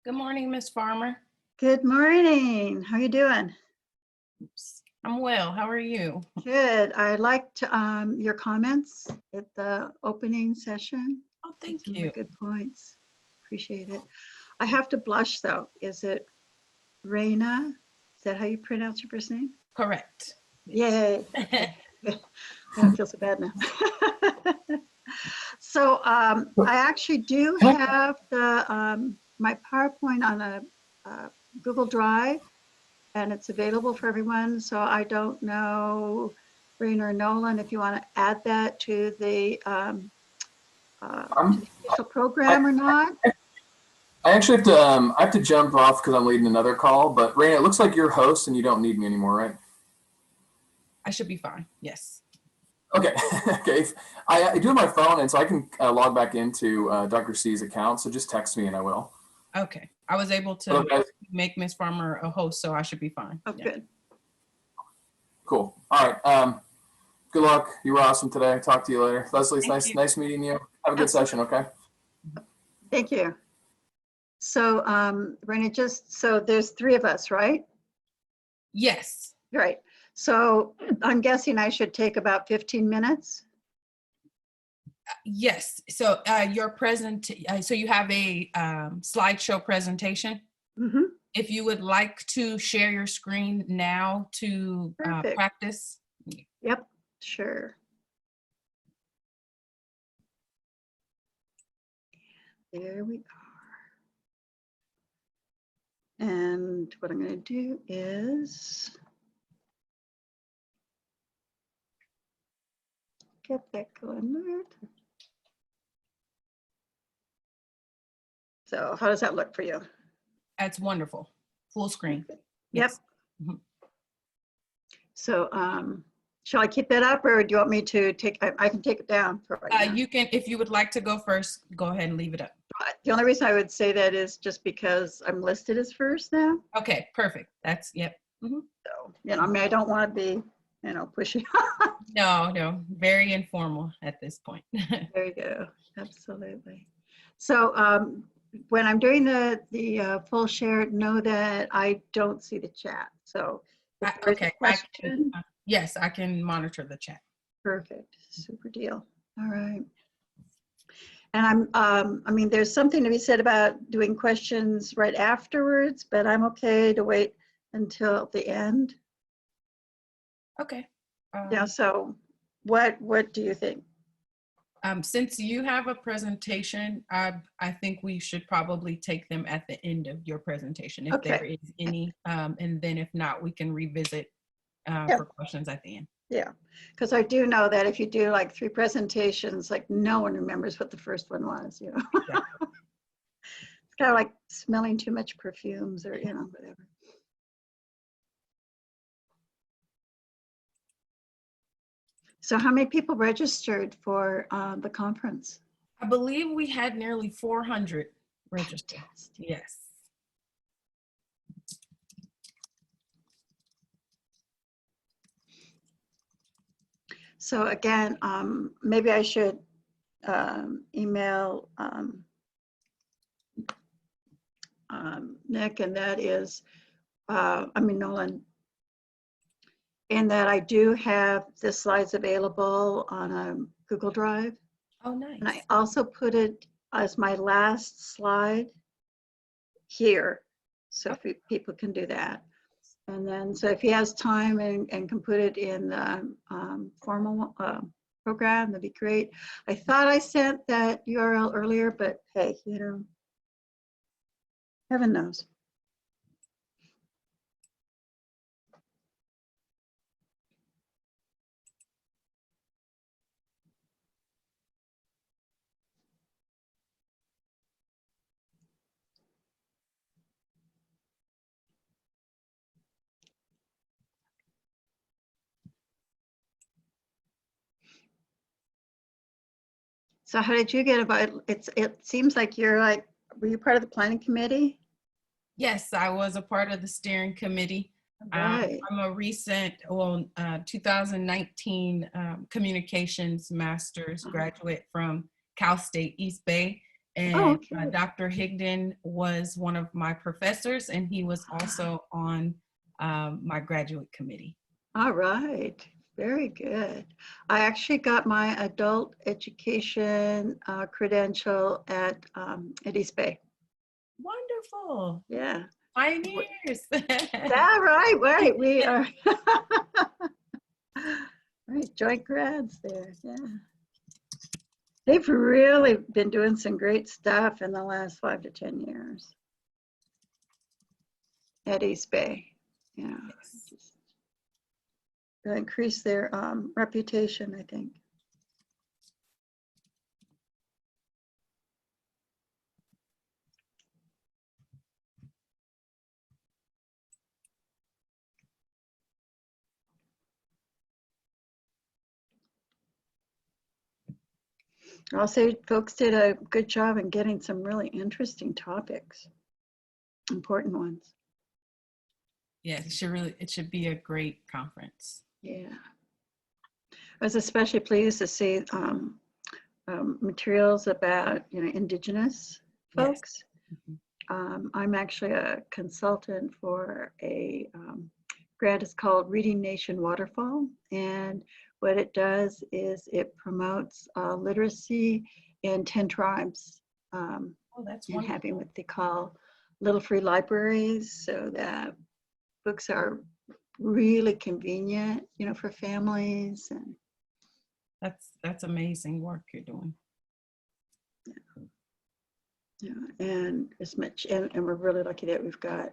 Good morning, Miss Farmer. Good morning. How you doing? Oops. I'm well. How are you? Good. I liked your comments at the opening session. Oh, thank Some you. really good points. Appreciate it. I have to blush though. Is it Raina? Is that how you pronounce your first name? Correct. Yay. Okay. I don't feel so bad now. So I actually do have the my PowerPoint on a Google Drive, and it's available for everyone. So I don't know, Raina or Nolan, if you want to add that to the official program or not. I actually have to I have to jump off because I'm leading another call. But Raina, it looks like you're host and you don't need me anymore, right? I should be fine. Yes. Okay. Okay. I do have my phone, and so I can log back into Dr. C's account. So just text me, and I will. Okay. I was able to Okay. make Miss Farmer a host, so I should be fine. Oh, Yeah. good. Cool. All right. Good luck. You were awesome today. Talk to you later. Lesley, Thank you. nice meeting you. Have a good session. Okay. Thank you. So Raina, so there's three of us, right? Yes. Right. So I'm guessing I should take about 15 minutes. Yes. So your so you have a slideshow presentation. Mm-hmm. If you would like to share your screen now to Perfect. practice. Yep, sure. There we are. And what I'm going to do is get that going there. So how does that look for you? That's wonderful. Full screen. Yep. Yes. Mhm. So shall I keep that up, or do you want me to take, I can take it down for right now. You can, if you would like to go first, go ahead and leave it up. The only reason I would say that is just because I'm listed as first now. Okay, perfect. That's, yep. Mhm. So, I mean, I don't want to be, pushy. No, very informal at this point. There you go. Absolutely. So when I'm doing the full share, know that I don't see the chat. So if there's Okay, a question, yes, I can monitor the chat. perfect, super deal. All right. And I mean, there's something to be said about doing questions right afterwards, but I'm okay to wait until the end. Okay. Yeah. So what do you think? Since you have a presentation, I think we should probably take them at the end of your presentation, if there is any, and then if not, we can revisit for questions at the end. Yeah, because I do know that if you do like 3 presentations, like no one remembers what the first one was, Yeah. It's kind of like smelling too much perfumes or, whatever. So how many people registered for the conference? I believe we had nearly 400 registered. Fantastic. Yes. So again, maybe I should email Nick, and that is, Nolan, and that I do have the slides available on a Google Drive. Oh, nice. And I also put it as my last slide here, so if people can do that. And then, so if he has time and can put it in the formal program, that'd be great. I thought I sent that URL earlier, but hey, heaven knows. So how did you get about it? It seems like were you part of the planning committee? Yes, I was a part of the steering committee. Right. I'm a recent, 2019 communications master's graduate from Cal State East Bay. And okay. Dr. Higdon was one of my professors, and he was also on my graduate committee. All right. Very good. I actually got my adult education credential at East Bay. Wonderful. Yeah. Pioneers. Yeah, right, right. We are right, joint grads there. Yeah. They've really been doing some great stuff in the last 5 to 10 years at East Bay. Yeah. Yes. Increase their reputation, I think. I'll say folks did a good job in getting some really interesting topics, important ones. Yeah, it should be a great conference. Yeah. I was especially pleased to see materials about, Indigenous folks. Yes. I'm actually a consultant for a grant. It's called Reading Nation Waterfall. And what it does is it promotes literacy in 10 tribes Oh, that's and wonderful. having what they call little free libraries, so that books are really convenient, for families. And That's amazing work you're doing. and as much, and we're really lucky that we've got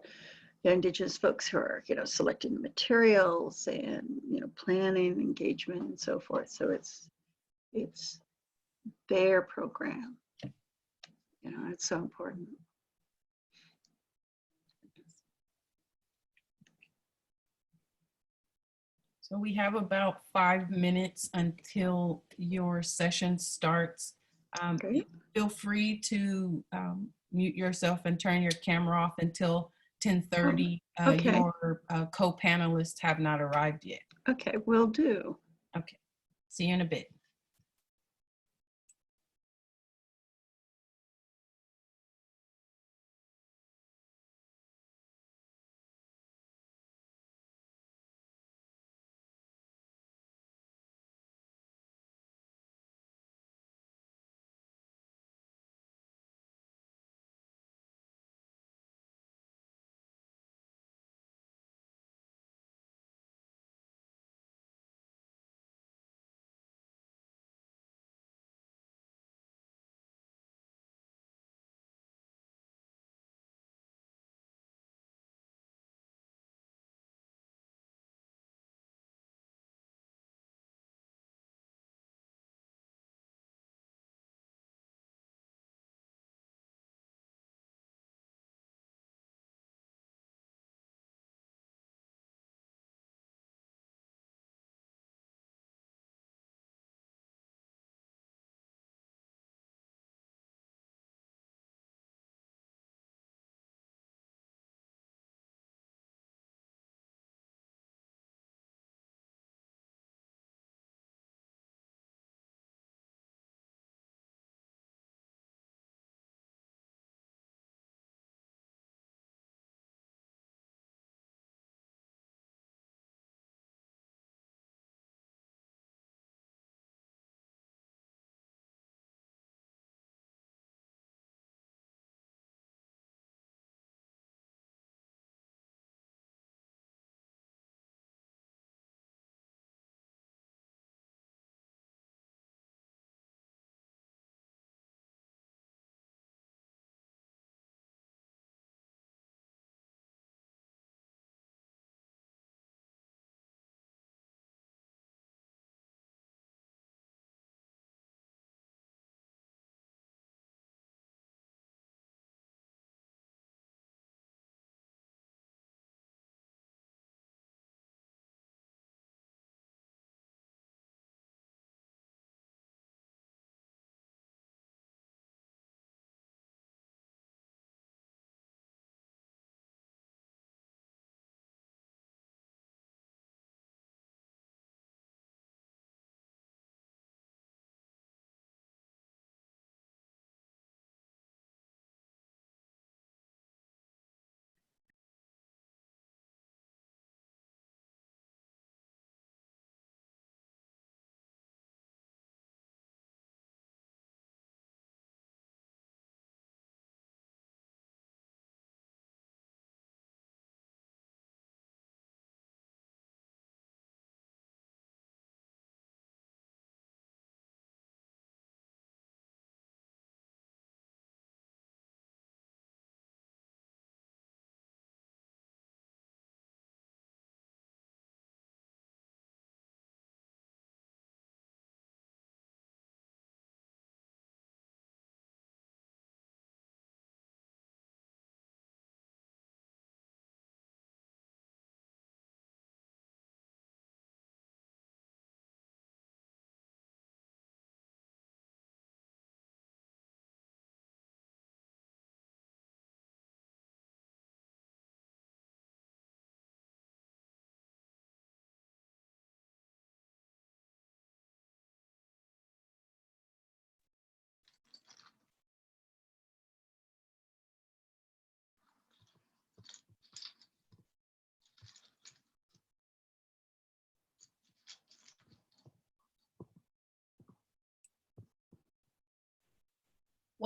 Indigenous folks who are, selecting the materials and, planning, engagement, and so forth. So it's their program. It's so important. So we have about 5 minutes until your session starts. Great. Feel free to mute yourself and turn your camera off until 10:30. Okay. Your co-panelists have not arrived yet. Okay, will do. Okay, see you in a bit.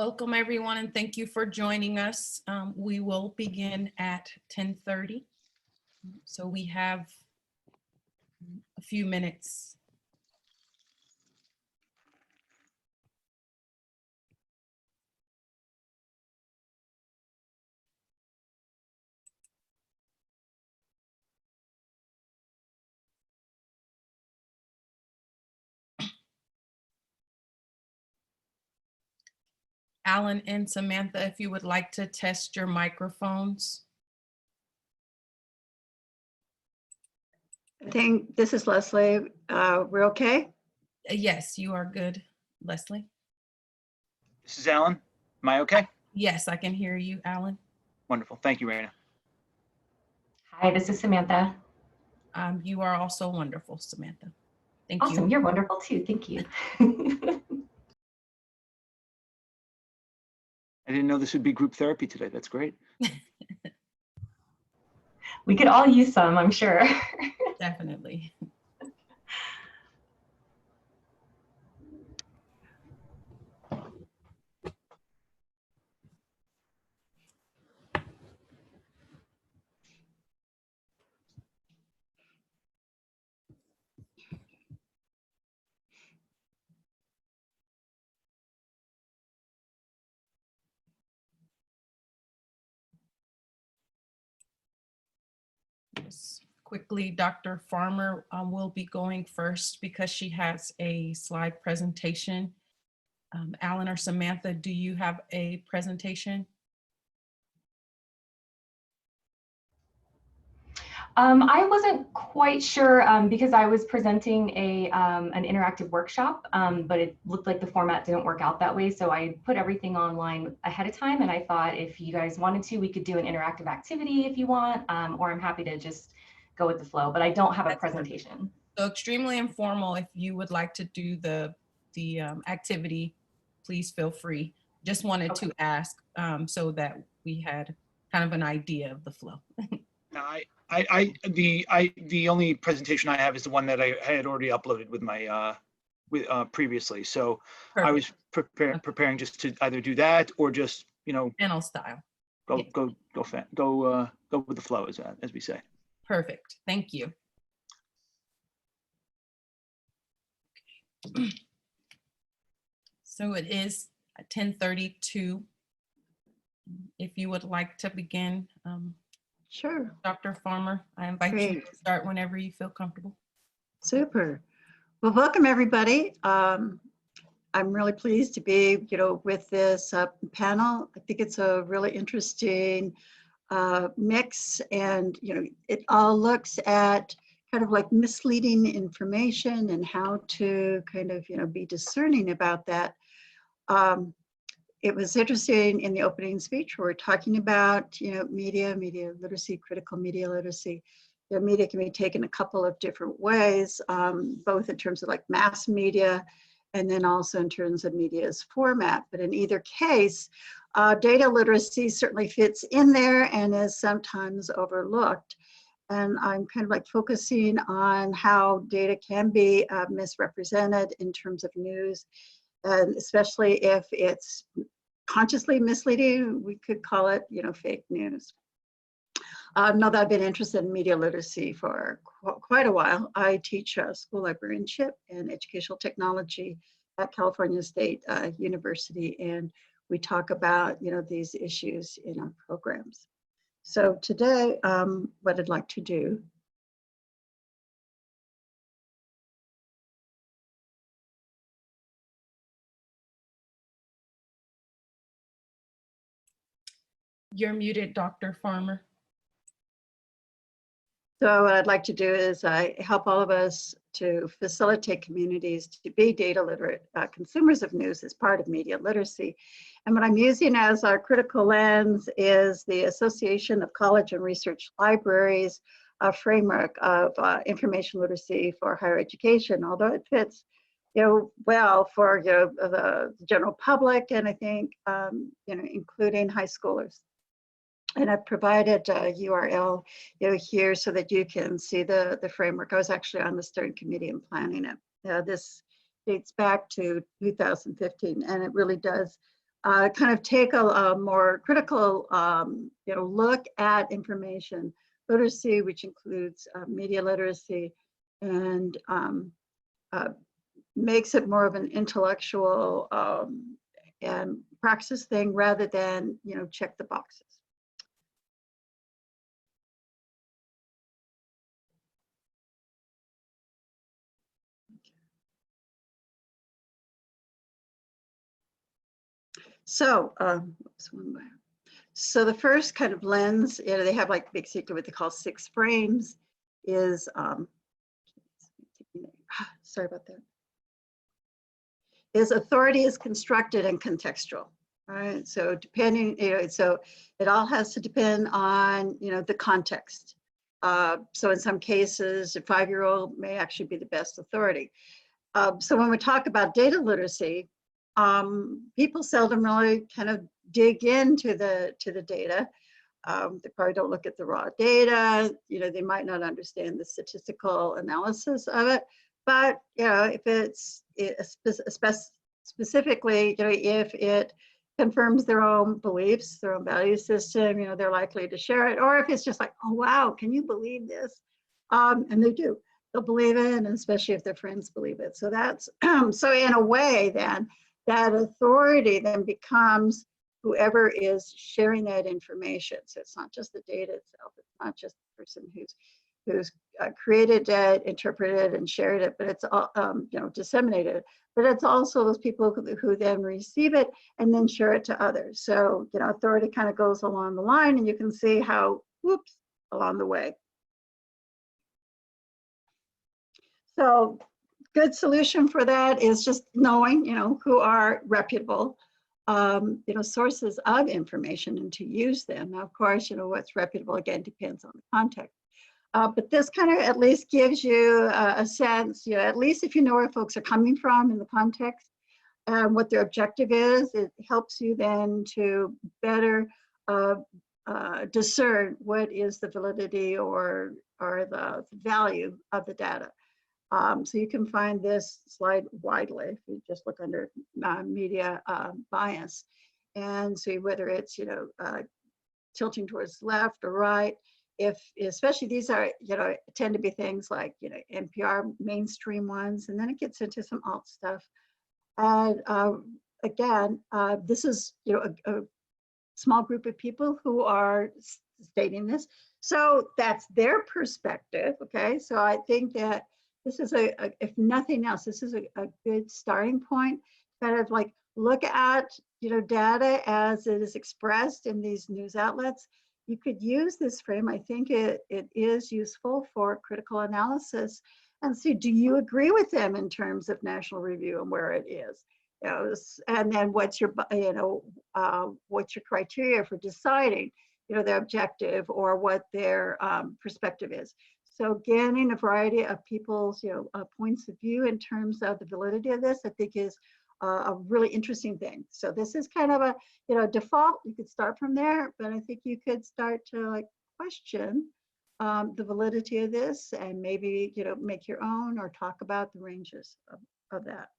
Welcome everyone, and thank you for joining us. We will begin at 10:30. So we have a few minutes. Alan and Samantha, if you would like to test your microphones. I think this is Lesley. We're okay? Yes, you are good, Lesley. This is Alan. Am I okay? Yes, I can hear you, Alan. Wonderful. Thank you, Raina. Hi, this is Samantha. You are also wonderful, Samantha. Thank Awesome, you. you're wonderful too. Thank you. I didn't know this would be group therapy today. That's great. We could all use some, I'm sure. Definitely. Just quickly, Dr. Farmer will be going first because she has a slide presentation. Alan or Samantha, do you have a presentation? I wasn't quite sure because I was presenting an interactive workshop, but it looked like the format didn't work out that way. So I put everything online ahead of time, and I thought if you guys wanted to, we could do an interactive activity if you want, or I'm happy to just go with the flow, but I don't have a presentation. So extremely informal. If you would like to do the activity, please feel free. Just wanted to ask so that we had kind of an idea of the flow. No, the only presentation I have is the one that I had already uploaded with my previously. So Perfect. I was preparing just to either do that or just, you know, Panel style. go Yes. go with the flow, as we say. Perfect. Thank you. So it is 10:32. If you would like to begin, Sure. Dr. Farmer, I invite you Great. to start whenever you feel comfortable. Super. Well, welcome everybody. I'm really pleased to be, with this panel. I think it's a really interesting mix, and it all looks at kind of like misleading information and how to kind of be discerning about that. It was interesting in the opening speech where we're talking about media literacy, critical media literacy. Media can be taken a couple of different ways, both in terms of like mass media and then also in terms of media's format. But in either case, data literacy certainly fits in there and is sometimes overlooked. And I'm kind of like focusing on how data can be misrepresented in terms of news, and especially if it's consciously misleading, we could call it, fake news. Now that I've been interested in media literacy for quite a while, I teach school librarianship and educational technology at California State University, and we talk about these issues in our programs. So today, what I'd like to do You're muted, Dr. Farmer. So what I'd like to do is I help all of us to facilitate communities to be data literate consumers of news as part of media literacy. And what I'm using as our critical lens is the Association of College and Research Libraries framework of information literacy for higher education, although it fits well for the general public, and I think including high schoolers. And I've provided a URL here so that you can see the framework. I was actually on the steering committee and planning it. This dates back to 2015, and it really does kind of take a more critical look at information literacy, which includes media literacy, and makes it more of an intellectual and praxis thing rather than check the boxes. So, so the first kind of lens, they have like basically what they call 6 frames, is sorry about that. Is authority is constructed and contextual, right? So depending, so it all has to depend on the context. So in some cases, a 5-year-old may actually be the best authority. So when we talk about data literacy, people seldom really kind of dig into the data. They probably don't look at the raw data. They might not understand the statistical analysis of it. But if it's specifically, if it confirms their own beliefs, their own value system, they're likely to share it. Or if it's just like, oh wow, can you believe this? And they do. They'll believe it, and especially if their friends believe it. So that's so in a way, then that authority then becomes whoever is sharing that information. So it's not just the data itself. It's not just the person who's created it, interpreted, and shared it, but it's all disseminated it. But it's also those people who then receive it and then share it to others. So authority kind of goes along the line, and you can see how, whoops, along the way. So good solution for that is just knowing, who are reputable, sources of information and to use them. Now, of course, what's reputable, again, depends on the context. But this kind of at least gives you a sense, at least if you know where folks are coming from in the context and what their objective is, it helps you then to better discern what is the validity or the value of the data. So you can find this slide widely if you just look under media bias and see whether it's, tilting towards left or right. Especially these are, tend to be things like, NPR mainstream ones, and then it gets into some alt stuff. And again, this is, a small group of people who are stating this. So that's their perspective, okay? So I think that this is if nothing else, this is a good starting point, kind of like look at, data as it is expressed in these news outlets. You could use this frame. I think it is useful for critical analysis and see, do you agree with them in terms of national review and where it is? And then what's your, what's your criteria for deciding, their objective or what their perspective is. So getting a variety of people's, points of view in terms of the validity of this, I think is a really interesting thing. So this is kind of a, default. You could start from there, but I think you could start to question the validity of this and maybe, make your own or talk about the ranges of that.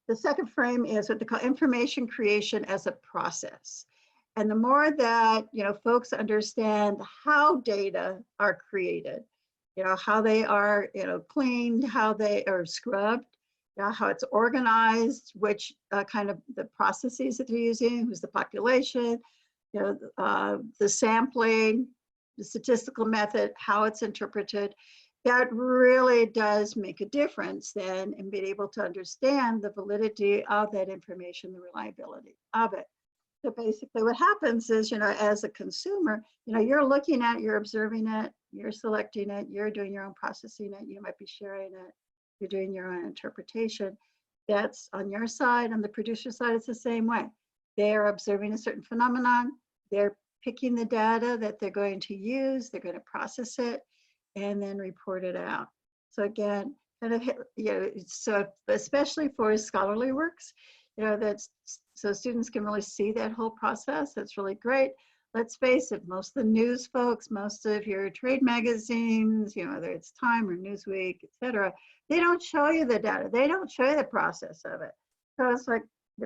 The second frame is what they call information creation as a process. And the more that, folks understand how data are created, how they are, cleaned, how they are scrubbed, how it's organized, which kind of the processes that they're using, who's the population, the sampling, the statistical method, how it's interpreted, that really does make a difference then in being able to understand the validity of that information, the reliability of it. So basically what happens is, as a consumer, you're looking at, you're observing it, you're selecting it, you're doing your own processing it, you might be sharing it, you're doing your own interpretation. That's on your side. On the producer side, it's the same way. They're observing a certain phenomenon, they're picking the data that they're going to use, they're going to process it, and then report it out. So again, kind of, so especially for scholarly works, that's so students can really see that whole process. That's really great. Let's face it, most of the news folks, most of your trade magazines, whether it's Time or Newsweek, etc., they don't show you the data. They don't show you the process of it. So it's like,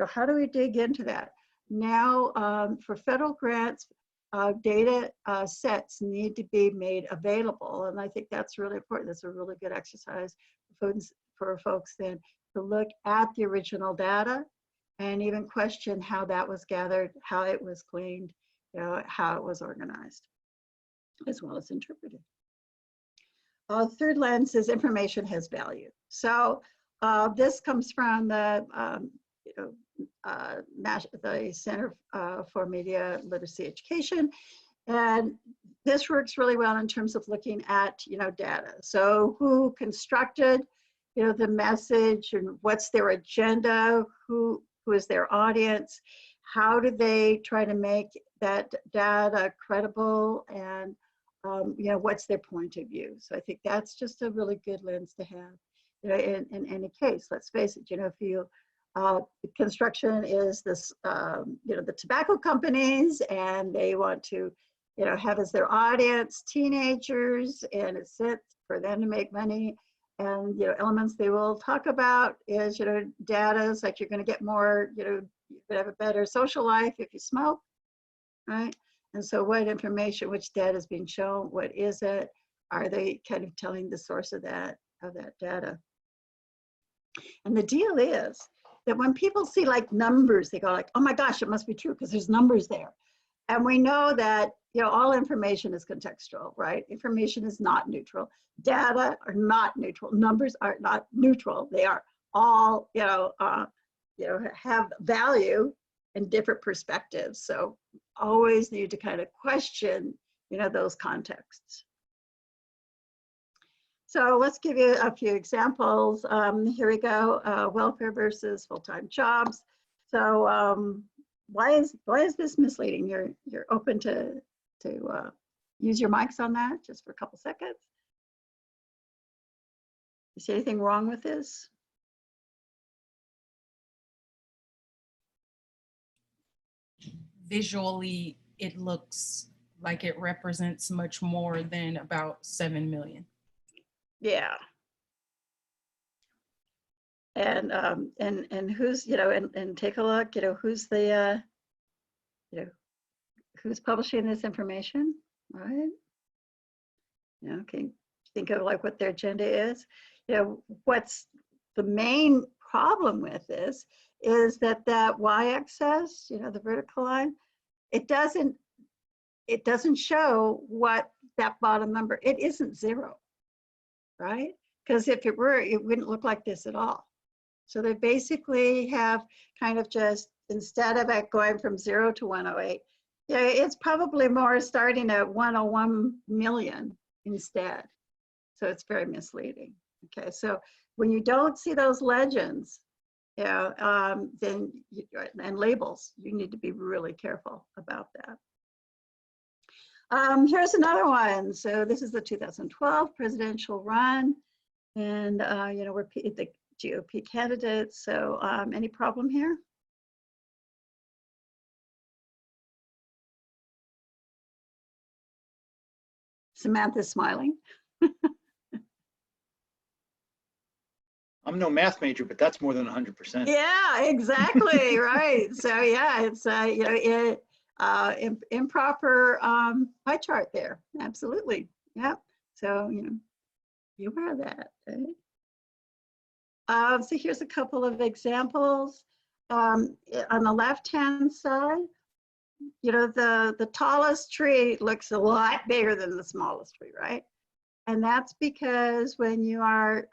how do we dig into that? Now, for federal grants, data sets need to be made available. And I think that's really important. That's a really good exercise for folks then to look at the original data and even question how that was gathered, how it was cleaned, how it was organized, as well as interpreted. Third lens is information has value. So this comes from the Center for Media Literacy Education, and this works really well in terms of looking at data. So who constructed the message, and what's their agenda, who is their audience, how do they try to make that data credible, and what's their point of view. So I think that's just a really good lens to have in any case. Let's face it, if you construction is this the tobacco companies, and they want to have as their audience teenagers, and it's for them to make money. And elements they will talk about is data like you're going to get more, you have a better social life if you smoke, right? And so what information, which data is being shown, what is it? Are they kind of telling the source of that data? And the deal is that when people see like numbers, they go like, oh my gosh, it must be true because there's numbers there. And we know that all information is contextual, right? Information is not neutral. Data are not neutral. Numbers are not neutral. They are all have value and different perspectives. So always need to kind of question those contexts. So let's give you a few examples. Here we go. Welfare versus full-time jobs. So why is this misleading? You're open to use your mics on that just for a couple seconds. You see anything wrong with this? Visually, it looks like it represents much more than about 7 million. Yeah. And who's and take a look, who's the who's publishing this information, right? Okay, think of like what their agenda is. What's the main problem with this is that y-axis, the vertical line, it doesn't show what that bottom number, it isn't 0, right? Because if it were, it wouldn't look like this at all. So they basically have kind of just, instead of it going from 0 to 108, it's probably more starting at 101 million instead. So it's very misleading. Okay, so when you don't see those legends, then and labels, you need to be really careful about that. Here's another one. So this is the 2012 presidential run, and we're the GOP candidates. So any problem here? Samantha's smiling. I'm no math major, but that's more than 100%. Yeah, exactly. Right. So yeah, it's improper pie chart there. Absolutely. Yeah. So be aware of that. Right? So here's a couple of examples. On the left-hand side, the tallest tree looks a lot bigger than the smallest tree, right? And that's because when you are,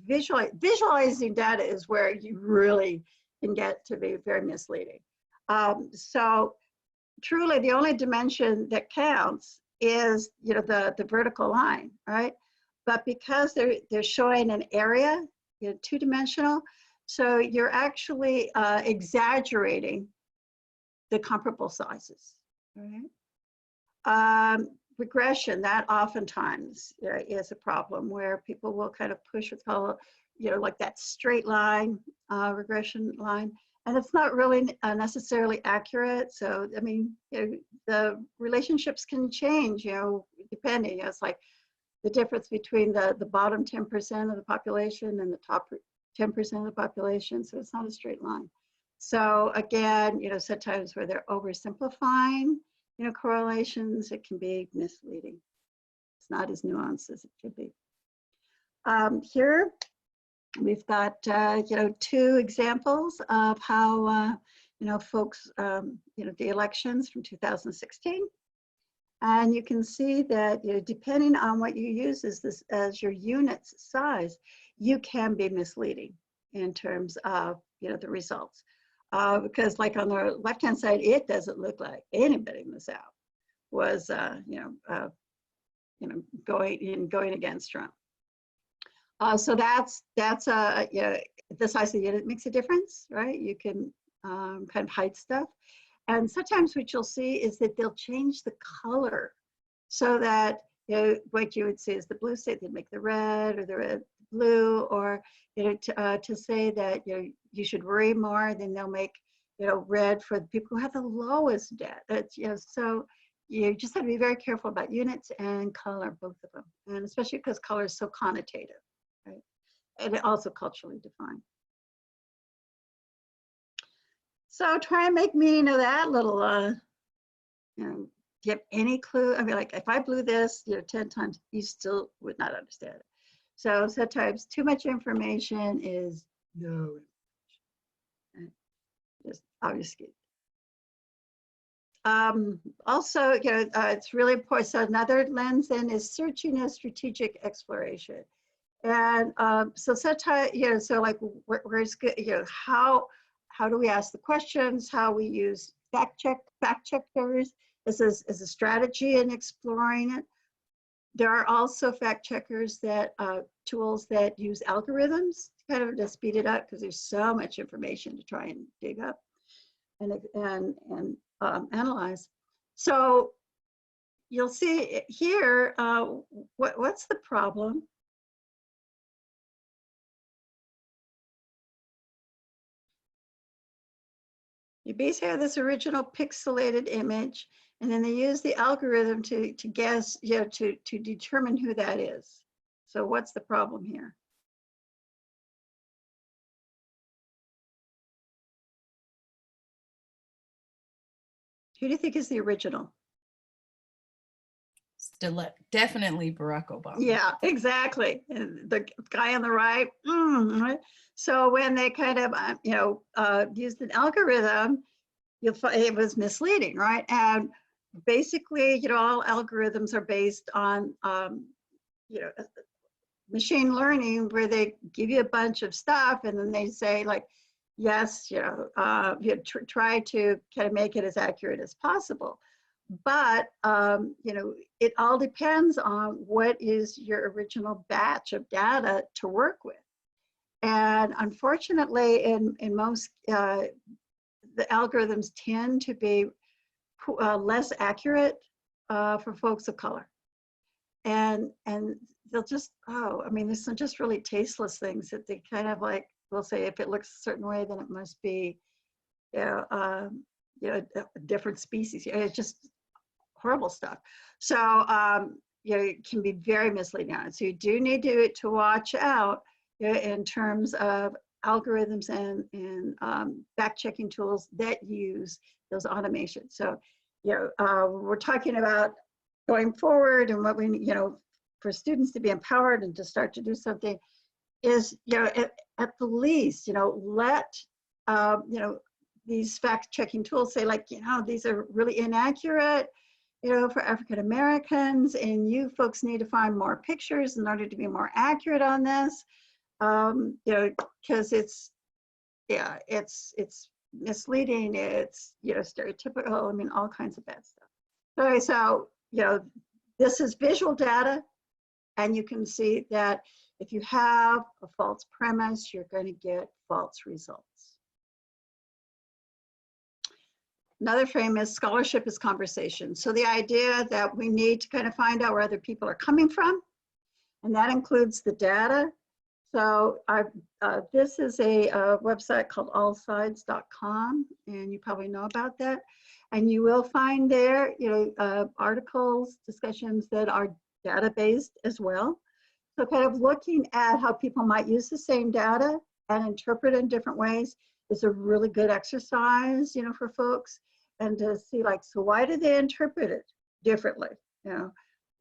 visualizing data is where you really can get to be very misleading. So truly the only dimension that counts is, the vertical line, right? But because they're showing an area, two-dimensional, so you're actually exaggerating the comparable sizes, right? Regression, that oftentimes is a problem where people will kind of push what's called, like that straight line, regression line, and it's not really necessarily accurate. So, I mean, the relationships can change, depending. It's like the difference between the bottom 10% of the population and the top 10% of the population. So it's not a straight line. So again, sometimes where they're oversimplifying, correlations, it can be misleading. It's not as nuanced as it could be. Here, we've got, 2 examples of how, folks, the elections from 2016. And you can see that, depending on what you use as your unit's size, you can be misleading in terms of, the results. Because like on the left-hand side, it doesn't look like anybody in the South was, going against Trump. So that's the size of the unit makes a difference, right? You can kind of hide stuff. And sometimes what you'll see is that they'll change the color so that, what you would see is the blue state, they'd make the red or the red blue, or, to say that, you should worry more, then they'll make, red for the people who have the lowest debt. That's, so you just have to be very careful about units and color, both of them. And especially because color is so connotative, right? And also culturally defined. So try and make meaning of that little, do you have any clue? I mean, like if I blew this, 10 times, you still would not understand it. So sometimes too much information is no information. Right? Just obfuscate. Also, it's really important. So another lens then is searching as strategic exploration. And so sometimes, so like where's good, how do we ask the questions? How we use fact checkers as a strategy in exploring it. There are also fact checkers that tools that use algorithms kind of to speed it up because there's so much information to try and dig up and analyze. So you'll see here, what's the problem? You basically have this original pixelated image, and then they use the algorithm to guess, to determine who that is. So what's the problem here? Who do you think is the original? Still definitely Barack Obama. Yeah, exactly. And the guy on the right. Right? So when they kind of, used an algorithm, you'll find it was misleading, right? And basically, all algorithms are based on, machine learning, where they give you a bunch of stuff and then they say like, yes, try to kind of make it as accurate as possible. But, it all depends on what is your original batch of data to work with. And unfortunately, in most, the algorithms tend to be less accurate for folks of color. And they'll just, there's some just really tasteless things that they kind of like, will say if it looks a certain way, then it must be, a different species. It's just horrible stuff. So, it can be very misleading on it. So you do need to watch out in terms of algorithms and fact-checking tools that use those automations. So, we're talking about going forward and what we, for students to be empowered and to start to do something is, at the least, let, these fact-checking tools say like, these are really inaccurate, for African Americans, and you folks need to find more pictures in order to be more accurate on this. Because it's misleading, it's, stereotypical, all kinds of bad stuff. Okay, so, this is visual data, and you can see that if you have a false premise, you're going to get false results. Another frame is scholarship is conversation. So the idea that we need to kind of find out where other people are coming from, and that includes the data. So this is a website called allsides.com, and you probably know about that. And you will find there, articles, discussions that are data-based as well. So kind of looking at how people might use the same data and interpret it in different ways is a really good exercise, for folks, and to see like, so why did they interpret it differently?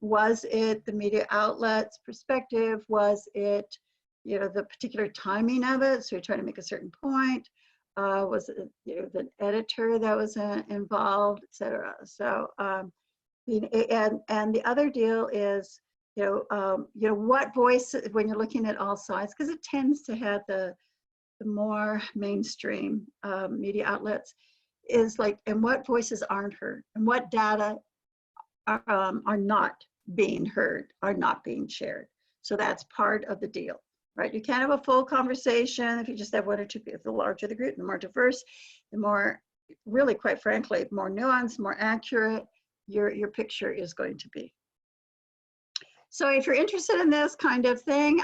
Was it the media outlet's perspective? Was it, the particular timing of it? So you're trying to make a certain point. Was it, the editor that was involved, et cetera. So, and the other deal is, what voice, when you're looking at all sides, because it tends to have the more mainstream media outlets, is like, and what voices aren't heard, and what data are not being heard, are not being shared. So that's part of the deal, right? You can't have a full conversation if you just have one or two people. The larger the group, the more diverse, the more, really, quite frankly, more nuanced, more accurate your picture is going to be. So if you're interested in this kind of thing,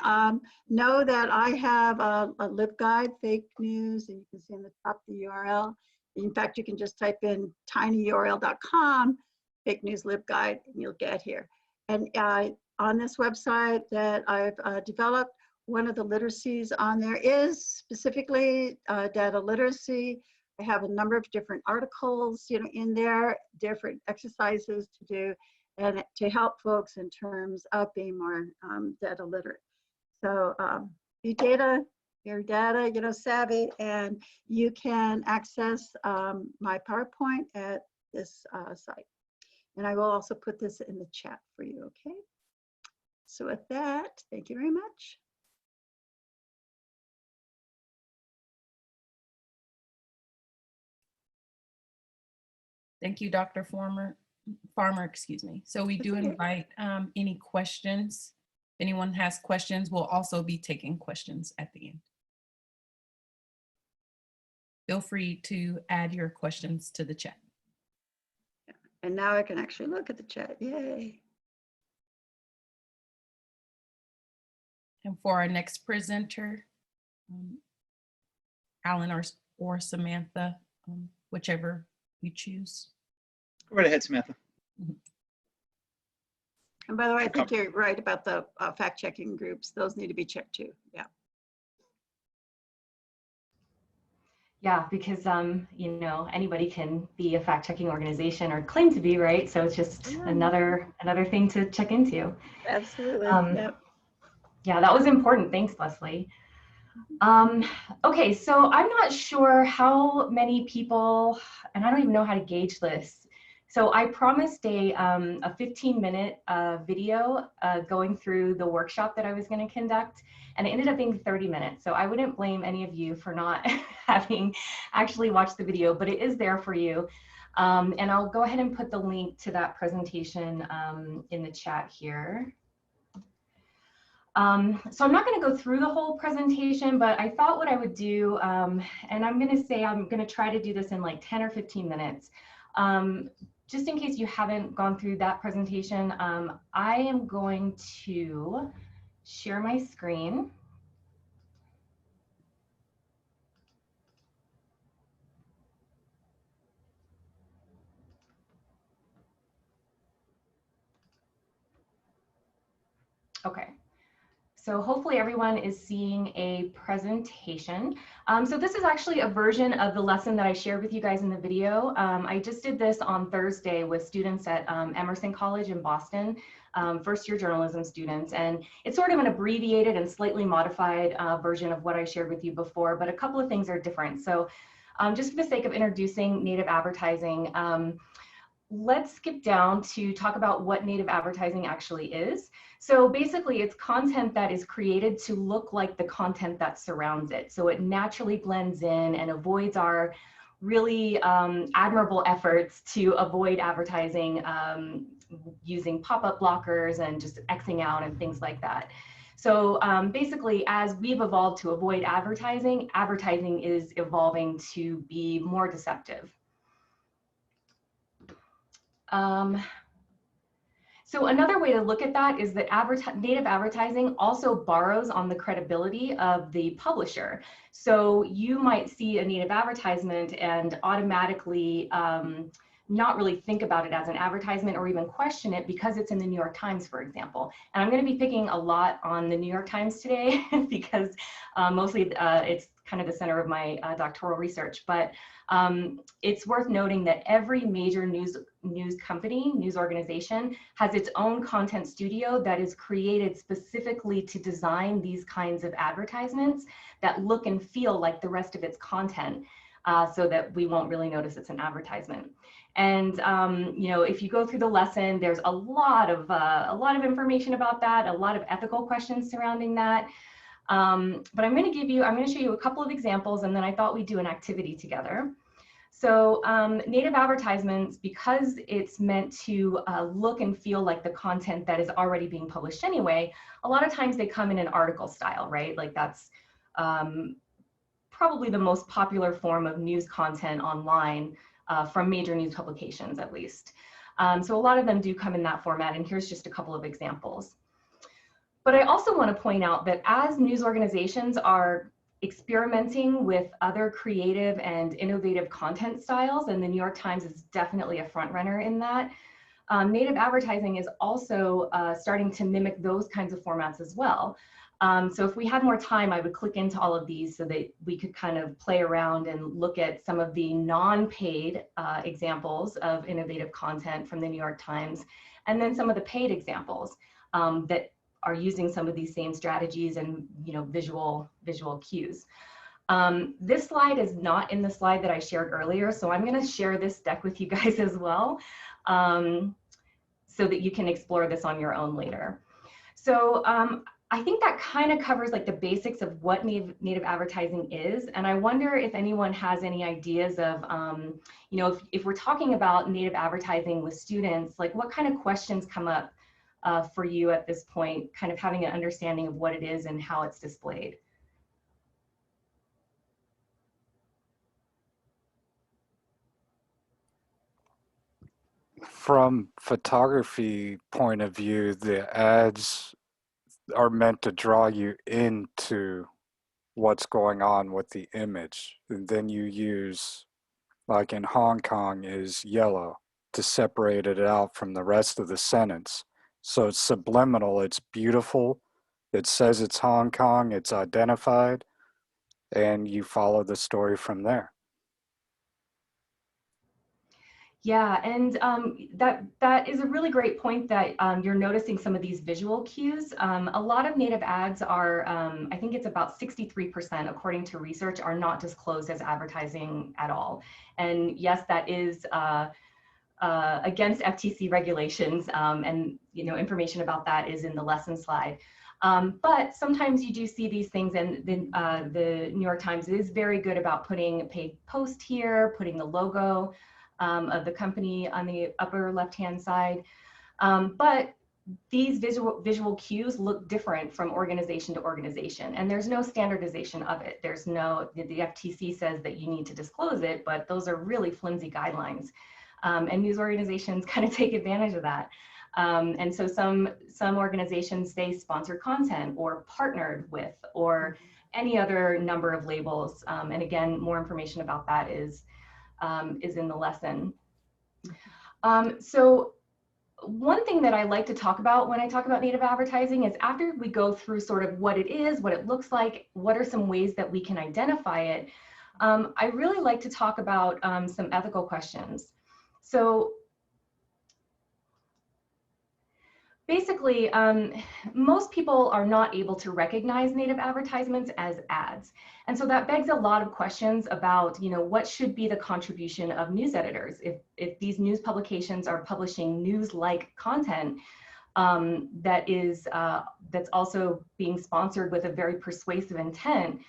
know that I have a LibGuide, fake news, and you can see in the top the URL. In fact, you can just type in tinyurl.com, fake news LibGuide, and you'll get here. And on this website that I've developed, one of the literacies on there is specifically data literacy. I have a number of different articles, in there, different exercises to do, and to help folks in terms of being more data literate. So be your data, savvy, and you can access my PowerPoint at this site. And I will also put this in the chat for you, okay? So with that, thank you very much. Thank you, Dr. Farmer, excuse me. So we do invite any questions. If anyone has questions, we'll also be taking questions at the end. Feel free to add your questions to the chat. And now I can actually look at the chat, yay. And for our next presenter, Alan or Samantha, whichever you choose. Go right ahead, Samantha. And by the way, I think you're right about the fact-checking groups. Those need to be checked too, yeah. Yeah, because anybody can be a fact-checking organization or claim to be, right? So it's just another thing to check into. Absolutely. Yep. Yeah, that was important. Thanks, Lesley. Okay, so I'm not sure how many people, and I don't even know how to gauge this. So I promised a 15-minute video going through the workshop that I was going to conduct, and it ended up being 30 minutes. So I wouldn't blame any of you for not having actually watched the video, but it is there for you. And I'll go ahead and put the link to that presentation in the chat here. So I'm not going to go through the whole presentation, but I thought what I would do, and I'm going to say I'm going to try to do this in like 10 or 15 minutes. Just in case you haven't gone through that presentation, I am going to share my screen. Okay. So hopefully everyone is seeing a presentation. So this is actually a version of the lesson that I shared with you guys in the video. I just did this on Thursday with students at Emerson College in Boston, first-year journalism students. And it's sort of an abbreviated and slightly modified version of what I shared with you before, but a couple of things are different. So just for the sake of introducing native advertising, let's skip down to talk about what native advertising actually is. So basically it's content that is created to look like the content that surrounds it. So it naturally blends in and avoids our really admirable efforts to avoid advertising using pop-up blockers and just Xing out and things like that. So basically, as we've evolved to avoid advertising, advertising is evolving to be more deceptive. So another way to look at that is that native advertising also borrows on the credibility of the publisher. So you might see a native advertisement and automatically not really think about it as an advertisement or even question it because it's in the New York Times, for example. And I'm going to be picking a lot on the New York Times today because mostly it's kind of the center of my doctoral research. But it's worth noting that every major news company, news organization, has its own content studio that is created specifically to design these kinds of advertisements that look and feel like the rest of its content, so that we won't really notice it's an advertisement. And you know, if you go through the lesson, there's a lot of information about that, a lot of ethical questions surrounding that. But I'm going to show you a couple of examples, and then I thought we'd do an activity together. So native advertisements, because it's meant to look and feel like the content that is already being published anyway, a lot of times they come in an article style, right? Like that's probably the most popular form of news content online from major news publications, at least. So a lot of them do come in that format, and here's just a couple of examples. But I also want to point out that as news organizations are experimenting with other creative and innovative content styles, and the New York Times is definitely a front runner in that, native advertising is also starting to mimic those kinds of formats as well. So if we had more time, I would click into all of these so that we could kind of play around and look at some of the non-paid examples of innovative content from the New York Times, and then some of the paid examples that are using some of these same strategies and, you know, visual cues. This slide is not in the slide that I shared earlier, so I'm going to share this deck with you guys as well, so that you can explore this on your own later. So I think that kind of covers like the basics of what native advertising is, and I wonder if anyone has any ideas of, you know, if we're talking about native advertising with students, like what kind of questions come up for you at this point, kind of having an understanding of what it is and how it's displayed. From photography point of view, the ads are meant to draw you into what's going on with the image. And then you use, like in Hong Kong is yellow, to separate it out from the rest of the sentence. So it's subliminal, it's beautiful, it says it's Hong Kong, it's identified, and you follow the story from there. Yeah, and that is a really great point that you're noticing some of these visual cues. A lot of native ads are, I think it's about 63%, according to research, are not disclosed as advertising at all. And yes, that is against FTC regulations, and you know, information about that is in the lesson slide. But sometimes you do see these things, and the New York Times is very good about putting a paid post here, putting the logo of the company on the upper left-hand side. But these visual cues look different from organization to organization, and there's no standardization of it. There's no, the FTC says that you need to disclose it, but those are really flimsy guidelines. And news organizations kind of take advantage of that. And so some organizations say sponsored content or partnered with, or any other number of labels. And again, more information about that is in the lesson. So one thing that I like to talk about when I talk about native advertising is, after we go through sort of what it is, what it looks like, what are some ways that we can identify it, I really like to talk about some ethical questions. So basically, most people are not able to recognize native advertisements as ads. And so that begs a lot of questions about, you know, what should be the contribution of news editors if these news publications are publishing news-like content that's also being sponsored with a very persuasive intent.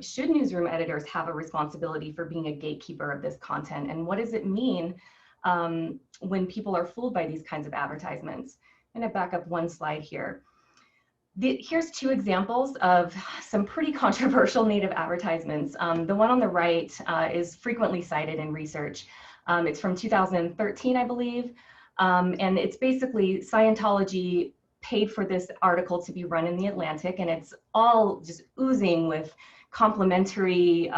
Should newsroom editors have a responsibility for being a gatekeeper of this content? And what does it mean when people are fooled by these kinds of advertisements? I'm going to back up one slide here. Here's two examples of some pretty controversial native advertisements. The one on the right is frequently cited in research. It's from 2013, I believe. And it's basically Scientology paid for this article to be run in the Atlantic, and it's all just oozing with complimentary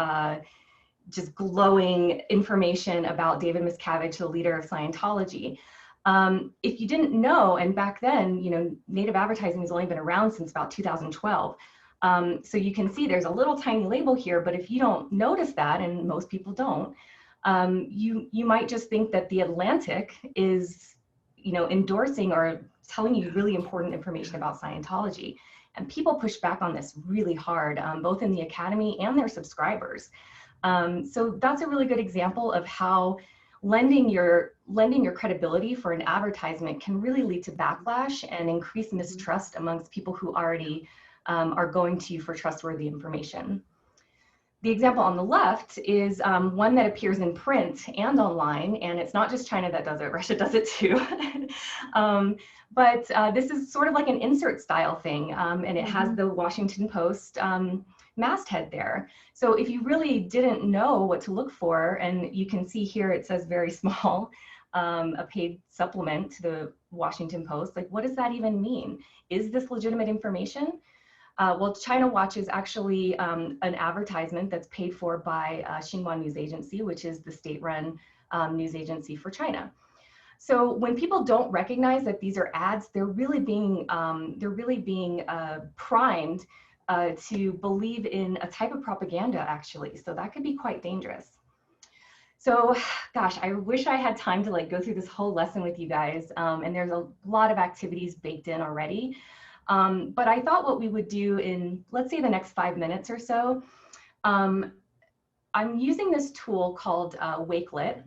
just glowing information about David Miscavige, the leader of Scientology. If you didn't know, and back then, you know, native advertising has only been around since about 2012. So you can see there's a little tiny label here, but if you don't notice that, and most people don't, you might just think that the Atlantic is, you know, endorsing or telling you really important information about Scientology. And people push back on this really hard, both in the Academy and their subscribers. So that's a really good example of how lending your credibility for an advertisement can really lead to backlash and increase mistrust amongst people who already are going to you for trustworthy information. The example on the left is one that appears in print and online, and it's not just China that does it, Russia does it too. But this is sort of like an insert style thing, and it has the Washington Post masthead there. So if you really didn't know what to look for, and you can see here it says very small, a paid supplement to the Washington Post, like what does that even mean? Is this legitimate information? Well, China Watch is actually an advertisement that's paid for by Xinhua News Agency, which is the state-run news agency for China. So when people don't recognize that these are ads, they're really being primed to believe in a type of propaganda, actually. So that could be quite dangerous. So, gosh, I wish I had time to like go through this whole lesson with you guys. And there's a lot of activities baked in already. But I thought what we would do in, let's say, the next 5 minutes or so, I'm using this tool called Wakelet.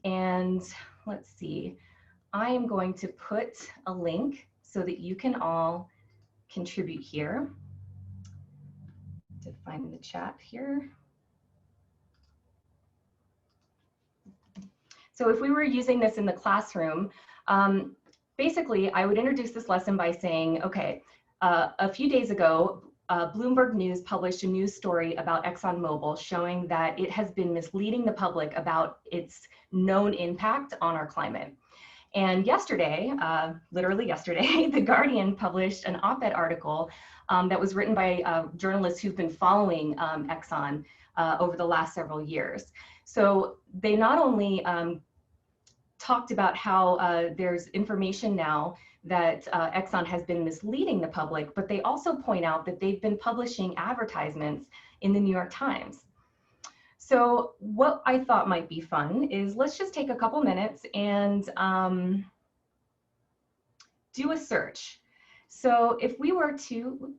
And let's see, I am going to put a link so that you can all contribute here. To find the chat here. So if we were using this in the classroom, basically I would introduce this lesson by saying, okay, a few days ago, Bloomberg News published a news story about ExxonMobil showing that it has been misleading the public about its known impact on our climate. And yesterday, literally yesterday, The Guardian published an op-ed article that was written by journalists who've been following Exxon over the last several years. So they not only talked about how there's information now that Exxon has been misleading the public, but they also point out that they've been publishing advertisements in the New York Times. So what I thought might be fun is let's just take a couple minutes and do a search. So if we were to,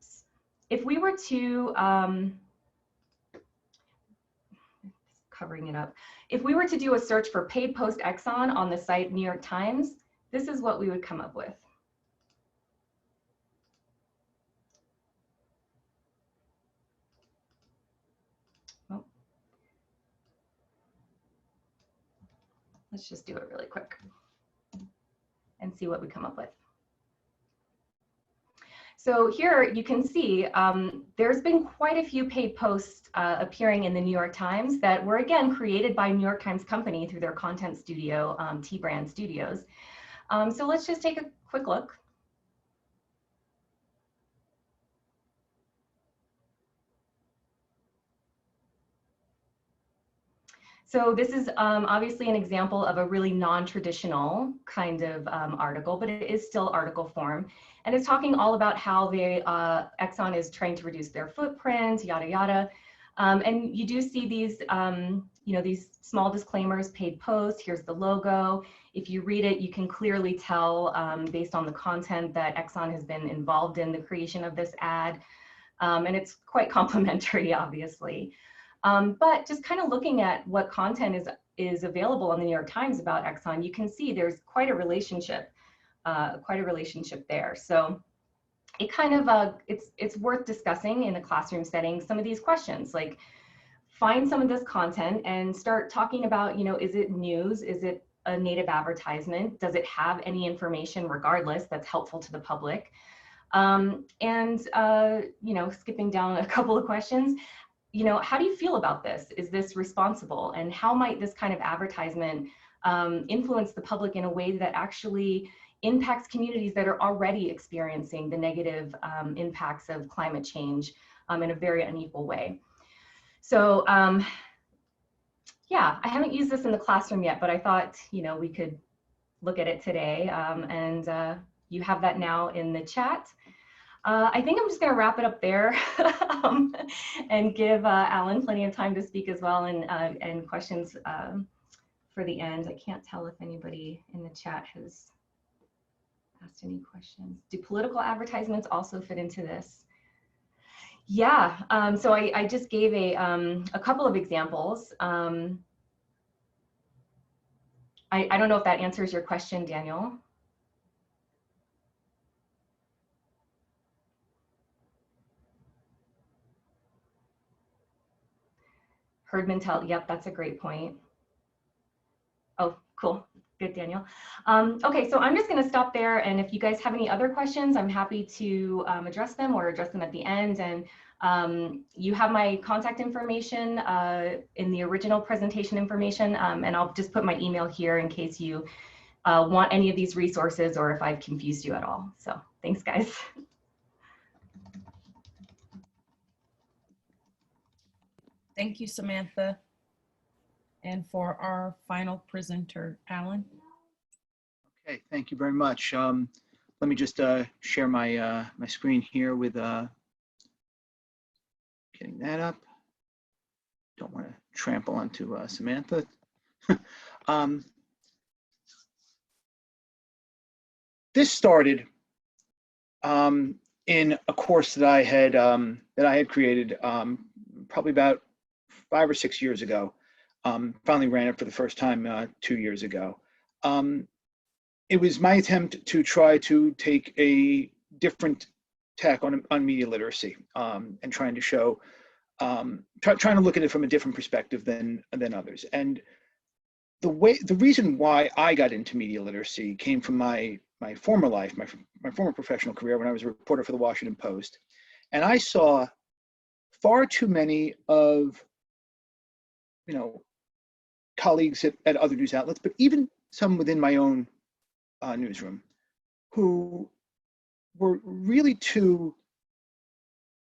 covering it up, if we were to do a search for paid post Exxon on the site New York Times, this is what we would come up with. Oh. Let's just do it really quick and see what we come up with. So here you can see there's been quite a few paid posts appearing in the New York Times that were again created by New York Times Company through their content studio, T-Brand Studios. So let's just take a quick look. So this is obviously an example of a really non-traditional kind of article, but it is still article form. And it's talking all about how Exxon is trying to reduce their footprint, yada, yada. And you do see these, these small disclaimers, paid posts, here's the logo. If you read it, you can clearly tell based on the content that Exxon has been involved in the creation of this ad. And it's quite complimentary, obviously. But just kind of looking at what content is available on the New York Times about Exxon, you can see there's quite a relationship there. So it kind of, it's worth discussing in a classroom setting some of these questions, like find some of this content and start talking about, is it news? Is it a native advertisement? Does it have any information regardless that's helpful to the public? Skipping down a couple of questions, how do you feel about this? Is this responsible? And how might this kind of advertisement influence the public in a way that actually impacts communities that are already experiencing the negative impacts of climate change in a very unequal way? So Yeah, I haven't used this in the classroom yet, but I thought, we could look at it today. And you have that now in the chat. I think I'm just going to wrap it up there and give Alan plenty of time to speak as well, and questions for the end. I can't tell if anybody in the chat has asked any questions. Do political advertisements also fit into this? Yeah, so I just gave a couple of examples. I don't know if that answers your question, Daniel. Herdman tell, yep, that's a great point. Oh, cool. Good, Daniel. Okay, so I'm just going to stop there. And if you guys have any other questions, I'm happy to address them or address them at the end. And you have my contact information in the original presentation information. And I'll just put my email here in case you want any of these resources or if I've confused you at all. So thanks, guys. Thank you, Samantha. And for our final presenter, Alan. Okay, thank you very much. Let me just share my my screen here with getting that up. Don't want to trample onto Samantha. This started in a course that I had created probably about 5 or 6 years ago. Finally ran it for the first time 2 years ago. It was my attempt to try to take a different tack on media literacy and trying to show, trying to look at it from a different perspective than others. And the reason why I got into media literacy came from my former life, my former professional career when I was a reporter for the Washington Post. And I saw far too many of, colleagues at other news outlets, but even some within my own newsroom, who were really too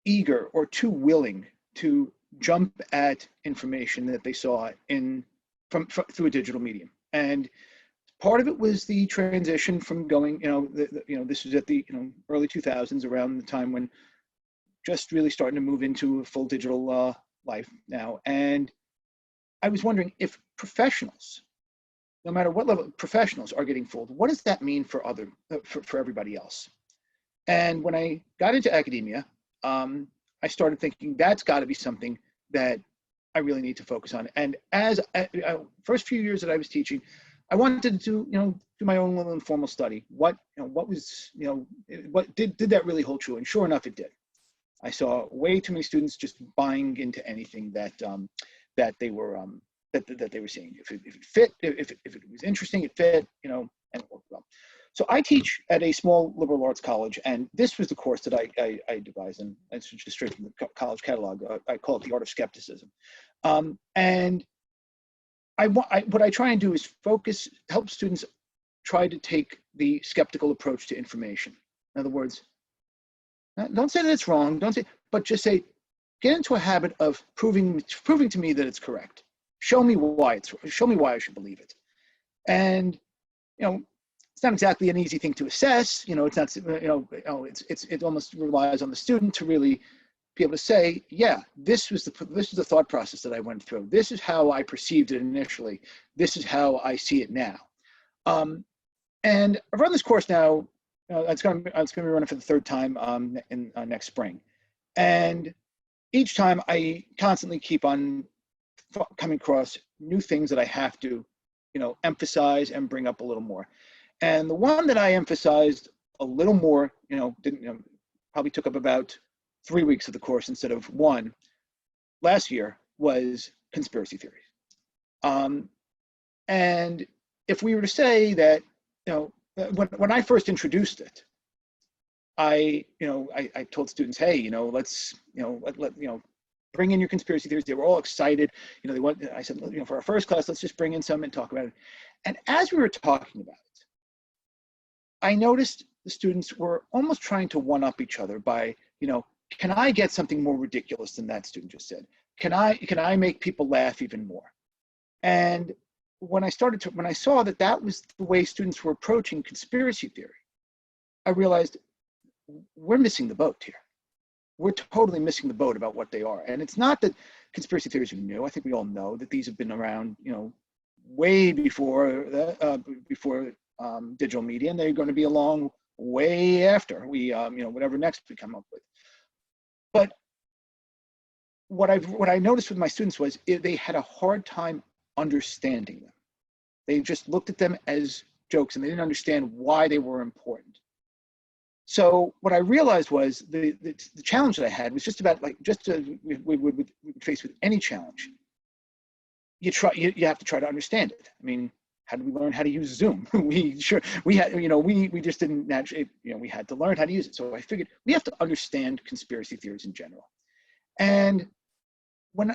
eager or too willing to jump at information that they saw through a digital medium. And part of it was the transition from going, this was at the early 2000s, around the time when just really starting to move into a full digital life now. And I was wondering if professionals, no matter what level professionals are getting fooled, what does that mean for everybody else? And when I got into academia, I started thinking that's got to be something that I really need to focus on. And as first few years that I was teaching, I wanted to do my own little informal study. What did that really hold true? And sure enough, it did. I saw way too many students just buying into anything that they were seeing. If it fit, if it was interesting, it fit, and it worked well. So I teach at a small liberal arts college, and this was the course that I devised, and it's just straight from the college catalog. I call it The Art of Skepticism. And what I try and do is help students try to take the skeptical approach to information. In other words, don't say that it's wrong, but just say, get into a habit of proving to me that it's correct. Show me why I should believe it. And it's not exactly an easy thing to assess. It's not. It almost relies on the student to really be able to say, yeah, this was the thought process that I went through. This is how I perceived it initially. This is how I see it now. And I've run this course now. It's going to be running for the third time in next spring. And each time I constantly keep on coming across new things that I have to, emphasize and bring up a little more. And the one that I emphasized a little more, probably took up about 3 weeks of the course instead of 1 last year, was conspiracy theories. And if we were to say that, when I first introduced it, I told students, hey, let's, bring in your conspiracy theories. They were all excited. I said, for our first class, let's just bring in some and talk about it. And as we were talking about it, I noticed the students were almost trying to one-up each other by, can I get something more ridiculous than that student just said? Can I make people laugh even more? And when I saw that that was the way students were approaching conspiracy theory, I realized we're missing the boat here. We're totally missing the boat about what they are. And it's not that conspiracy theories are new. I think we all know that these have been around, way before digital media, and they're going to be along way after we, whatever next we come up with. But what I noticed with my students was they had a hard time understanding them. They just looked at them as jokes, and they didn't understand why they were important. So what I realized was the challenge that I had was just about like, we would face with any challenge. You have to try to understand it. I mean, how did we learn how to use Zoom? we just didn't naturally, we had to learn how to use it. So I figured we have to understand conspiracy theories in general. And when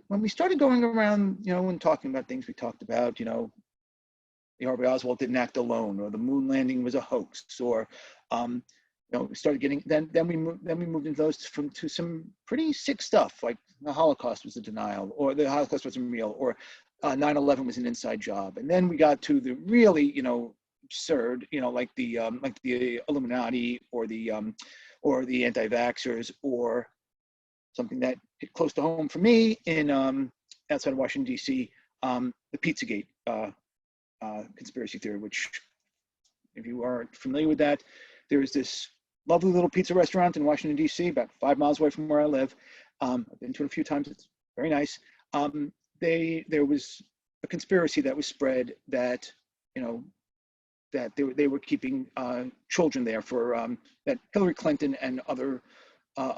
we started going around, and talking about things we talked about, the Harvey Oswald didn't act alone, or the moon landing was a hoax, or we started getting then we moved into those to some pretty sick stuff, like the Holocaust was a denial, or the Holocaust wasn't real, or 9/11 was an inside job. And then we got to the really absurd, like the Illuminati, or the anti-vaxxers, or something that hit close to home for me in outside of Washington, D.C., the Pizzagate conspiracy theory, which, if you aren't familiar with that, there's this lovely little pizza restaurant in Washington, D.C., about 5 miles away from where I live. I've been to it a few times. It's very nice. There was a conspiracy that was spread that, that they were keeping children there for, that Hillary Clinton and other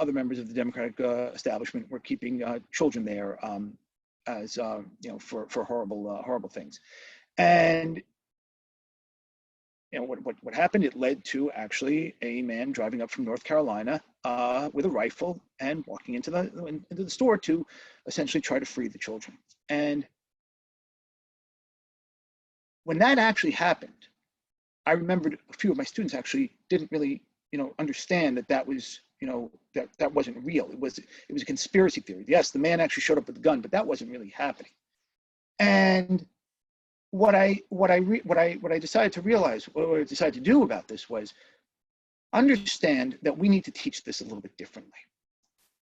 members of the Democratic establishment were keeping children there as, for horrible things. And what happened? It led to actually a man driving up from North Carolina with a rifle and walking into the store to essentially try to free the children. And when that actually happened, I remembered a few of my students actually didn't really, understand that was, that wasn't real. It was a conspiracy theory. Yes, the man actually showed up with a gun, but that wasn't really happening. And what I decided to realize, what I decided to do about this was understand that we need to teach this a little bit differently.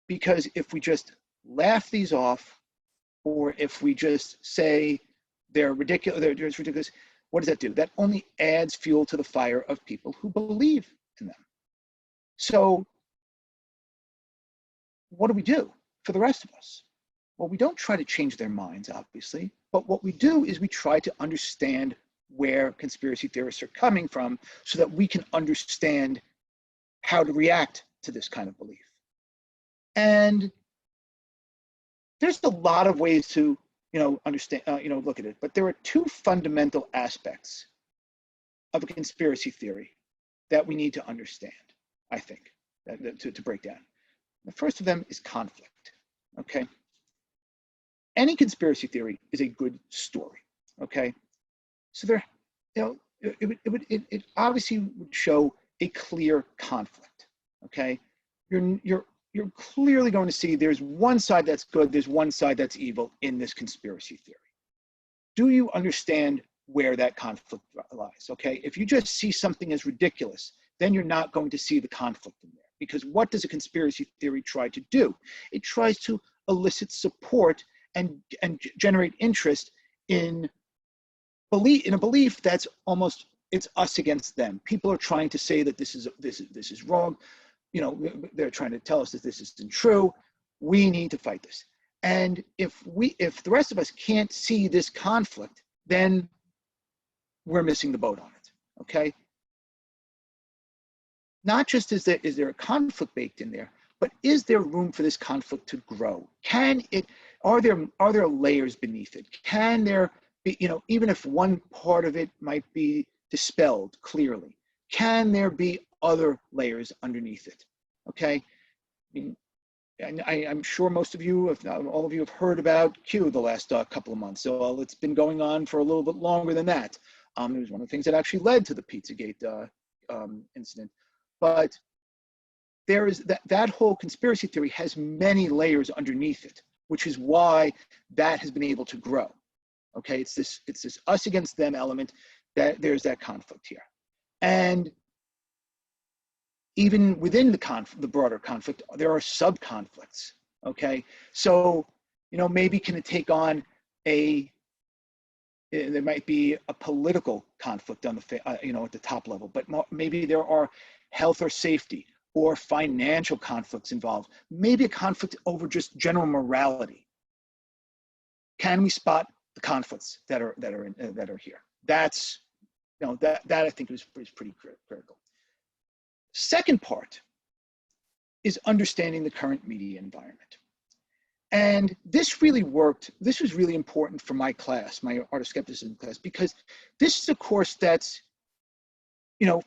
Because if we just laugh these off, or if we just say they're ridiculous, what does that do? That only adds fuel to the fire of people who believe in them. So what do we do for the rest of us? Well, we don't try to change their minds, obviously, but what we do is we try to understand where conspiracy theorists are coming from so that we can understand how to react to this kind of belief. And there's a lot of ways to, understand, look at it, but there are two fundamental aspects of a conspiracy theory that we need to understand, I think, to break down. The first of them is conflict, okay? Any conspiracy theory is a good story, okay? So there, it obviously would show a clear conflict, okay? You're clearly going to see there's one side that's good, there's one side that's evil in this conspiracy theory. Do you understand where that conflict lies, okay? If you just see something as ridiculous, then you're not going to see the conflict in there. Because what does a conspiracy theory try to do? It tries to elicit support and generate interest in a belief that's almost, it's us against them. People are trying to say that this is wrong. They're trying to tell us that this isn't true. We need to fight this. And if the rest of us can't see this conflict, then we're missing the boat on it, okay? Not just is there a conflict baked in there, but is there room for this conflict to grow? Are there layers beneath it? Can there be, even if one part of it might be dispelled clearly, can there be other layers underneath it? Okay, I'm sure most of you, if not all of you, have heard about Q the last couple of months. So it's been going on for a little bit longer than that. It was one of the things that actually led to the Pizzagate incident. But there is that whole conspiracy theory has many layers underneath it, which is why that has been able to grow. Okay, it's this us against them element, that there's that conflict here. And even within the broader conflict, there are sub-conflicts, okay? So, you know, maybe can it take on there might be a political conflict on the, you know, at the top level, but maybe there are health or safety or financial conflicts involved. Maybe a conflict over just general morality. Can we spot the conflicts that are here? That's, you know, that I think is pretty critical. Second part is understanding the current media environment. And this really worked. This was really important for my class, my art of skepticism class, because this is a course that's, you know,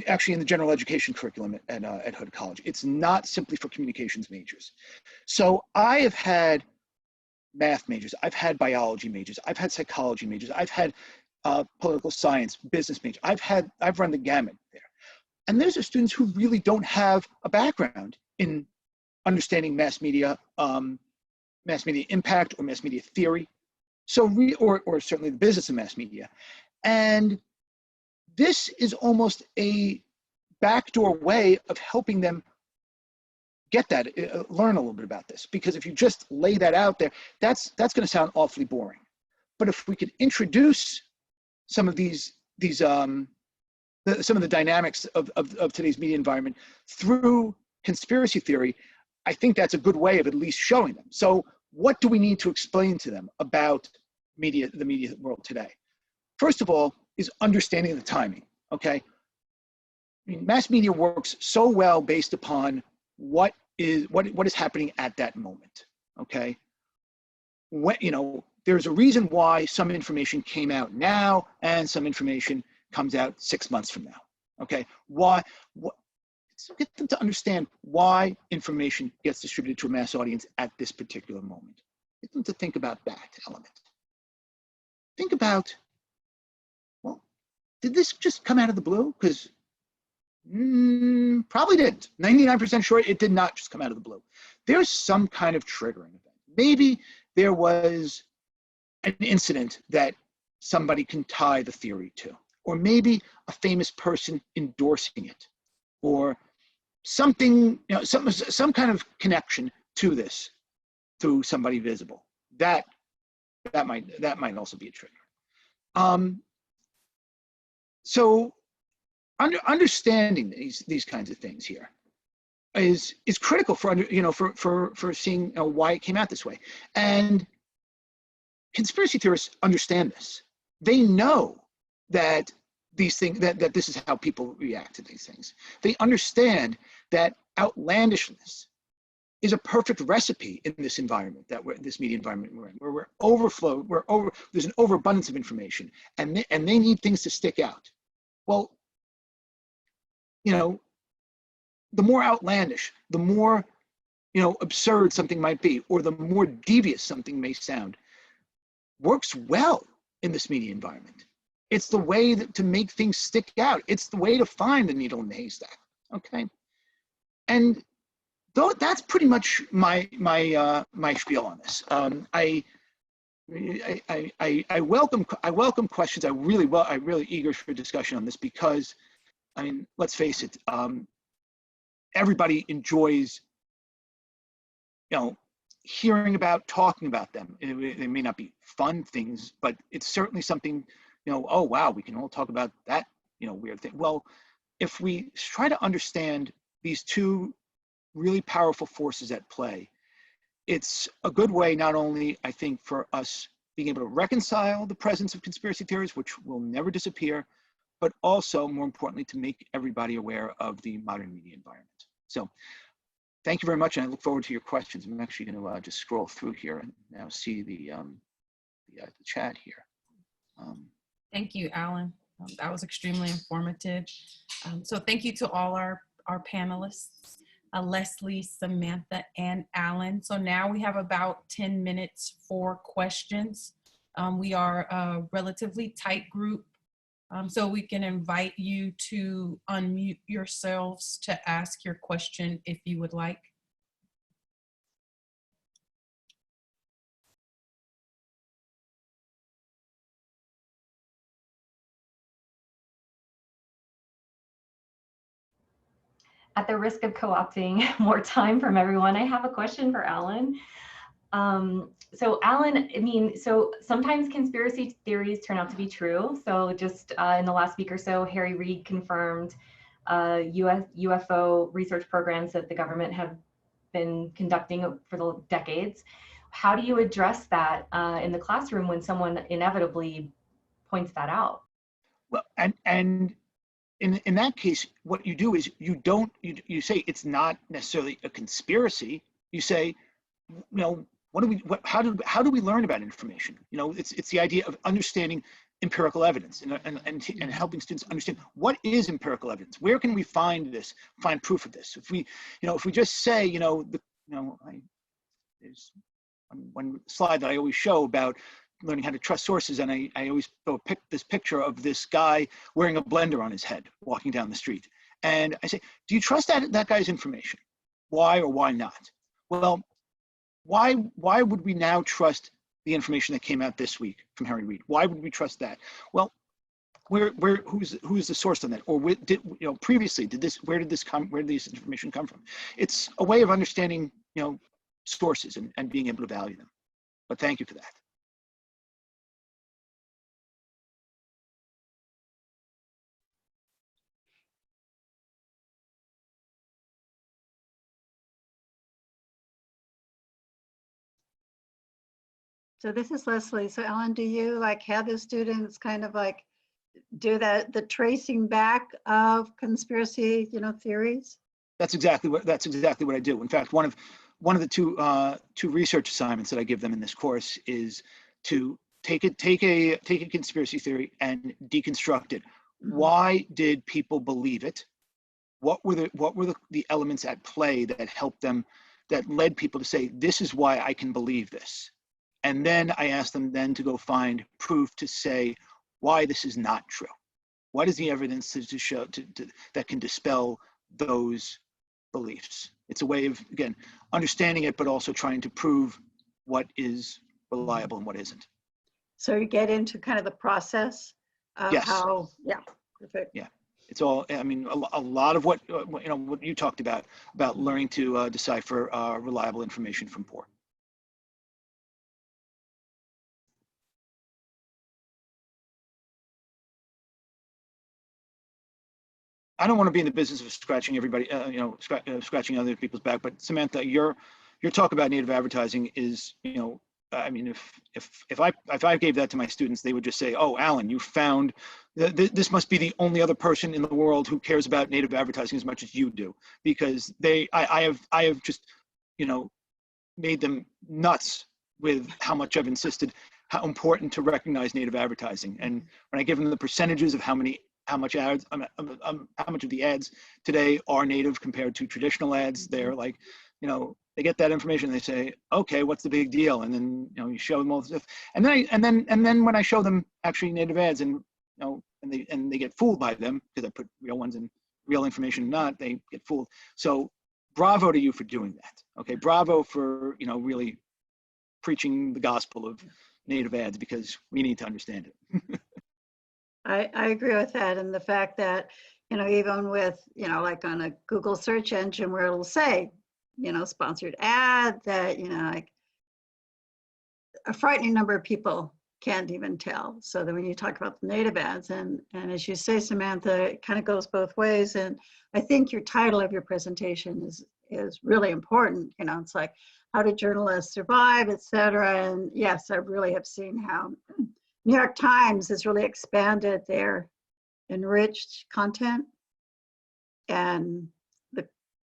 actually in the general education curriculum at Hood College. It's not simply for communications majors. So I have had math majors, I've had biology majors, I've had psychology majors, I've had political science, business majors. I've run the gamut there. And those are students who really don't have a background in understanding mass media impact or mass media theory. So or certainly the business of mass media. And this is almost a backdoor way of helping them get that, learn a little bit about this. Because if you just lay that out there, that's going to sound awfully boring. But if we could introduce some of some of the dynamics of today's media environment through conspiracy theory, I think that's a good way of at least showing them. So what do we need to explain to them about the media world today? First of all, is understanding the timing, okay? I mean, mass media works so well based upon what is happening at that moment, okay? When, you know, there's a reason why some information came out now and some information comes out 6 months from now, okay? So get them to understand why information gets distributed to a mass audience at this particular moment. Get them to think about that element. Think about, well, did this just come out of the blue? Because probably didn't. 99% sure it did not just come out of the blue. There's some kind of triggering event. Maybe there was an incident that somebody can tie the theory to, or maybe a famous person endorsing it, or something, you know, some kind of connection to this through somebody visible. That might also be a trigger. So understanding these kinds of things here is critical for seeing why it came out this way. And conspiracy theorists understand this. They know that these things, that this is how people react to these things. They understand that outlandishness is a perfect recipe in this environment, this media environment we're in, where there's an overabundance of information, and they need things to stick out. Well, you know, the more outlandish, the more, you know, absurd something might be, or the more devious something may sound, works well in this media environment. It's the way to make things stick out. It's the way to find the needle in the haystack. Okay, and though that's pretty much my spiel on this. I welcome questions. I'm really eager for discussion on this, because, I mean, let's face it. Everybody enjoys, you know, hearing about, talking about them. They may not be fun things, but it's certainly something, you know, oh, wow, we can all talk about that, you know, weird thing. Well, if we try to understand these two really powerful forces at play, it's a good way, not only, I think, for us being able to reconcile the presence of conspiracy theories, which will never disappear, but also, more importantly, to make everybody aware of the modern media environment. So thank you very much, and I look forward to your questions. I'm actually going to just scroll through here and now see the chat here. Thank you, Alan. That was extremely informative. So thank you to all our panelists, Lesley, Samantha, and Alan. So now we have about 10 minutes for questions. We are a relatively tight group, so we can invite you to unmute yourselves to ask your question if you would like. At the risk of co-opting more time from everyone, I have a question for Alan. So Alan, I mean, so sometimes conspiracy theories turn out to be true. So just in the last week or so, Harry Reid confirmed UFO research programs that the government have been conducting for the decades. How do you address that in the classroom when someone inevitably points that out? Well, and in that case, what you do is you say it's not necessarily a conspiracy. You say, you know, how do we learn about information? You know, it's the idea of understanding empirical evidence and helping students understand what is empirical evidence. Where can we find proof of this? If we just say, there's one slide that I always show about learning how to trust sources, and I always pick this picture of this guy wearing a blender on his head walking down the street, and I say, do you trust that guy's information? Why or why not? Well, why would we now trust the information that came out this week from Harry Reid? Why would we trust that? Well, who's the source on that? Or previously where did this information come from? It's a way of understanding sources and being able to value them. But thank you for that. So this is Lesley. So Ellen, do you have the students kind of do the tracing back of conspiracy, theories? That's exactly what I do. In fact, one of the two research assignments that I give them in this course is to take a conspiracy theory and deconstruct it. Mm-hmm. Why did people believe it? What were the elements at play that helped them, that led people to say, this is why I can believe this? And then I ask them then to go find proof to say why this is not true. What is the evidence to show that can dispel those beliefs? It's a way of, again, understanding it, but also trying to prove what is reliable and what isn't. So you get into kind of the process of Yes. how, yeah, perfect. Yeah, it's all, I mean, a lot of what you talked about learning to decipher reliable information from poor. I don't want to be in the business of scratching everybody, scratching other people's back. But Samantha, your talk about native advertising is, I mean, if I gave that to my students, they would just say, "Oh, Alan, you found this must be the only other person in the world who cares about native advertising as much as you do," because I have just, made them nuts with how much I've insisted how important to recognize native advertising. And when I give them the percentages of how much of the ads today are native compared to traditional ads, they're like, they get that information and they say, okay, what's the big deal? And then, you show them all this stuff. And then when I show them actually native ads and they get fooled by them because I put real ones in, real information or not, they get fooled. So bravo to you for doing that. Okay, bravo for, really preaching the gospel of native ads, because we need to understand it. I agree with that. And the fact that, even with, like on a Google search engine where it'll say, sponsored ad, that, a frightening number of people can't even tell. So that when you talk about the native ads, and as you say, Samantha, it kind of goes both ways. And I think your title of your presentation is really important. It's like, how do journalists survive, et cetera. And yes, I really have seen how New York Times has really expanded their enriched content, and the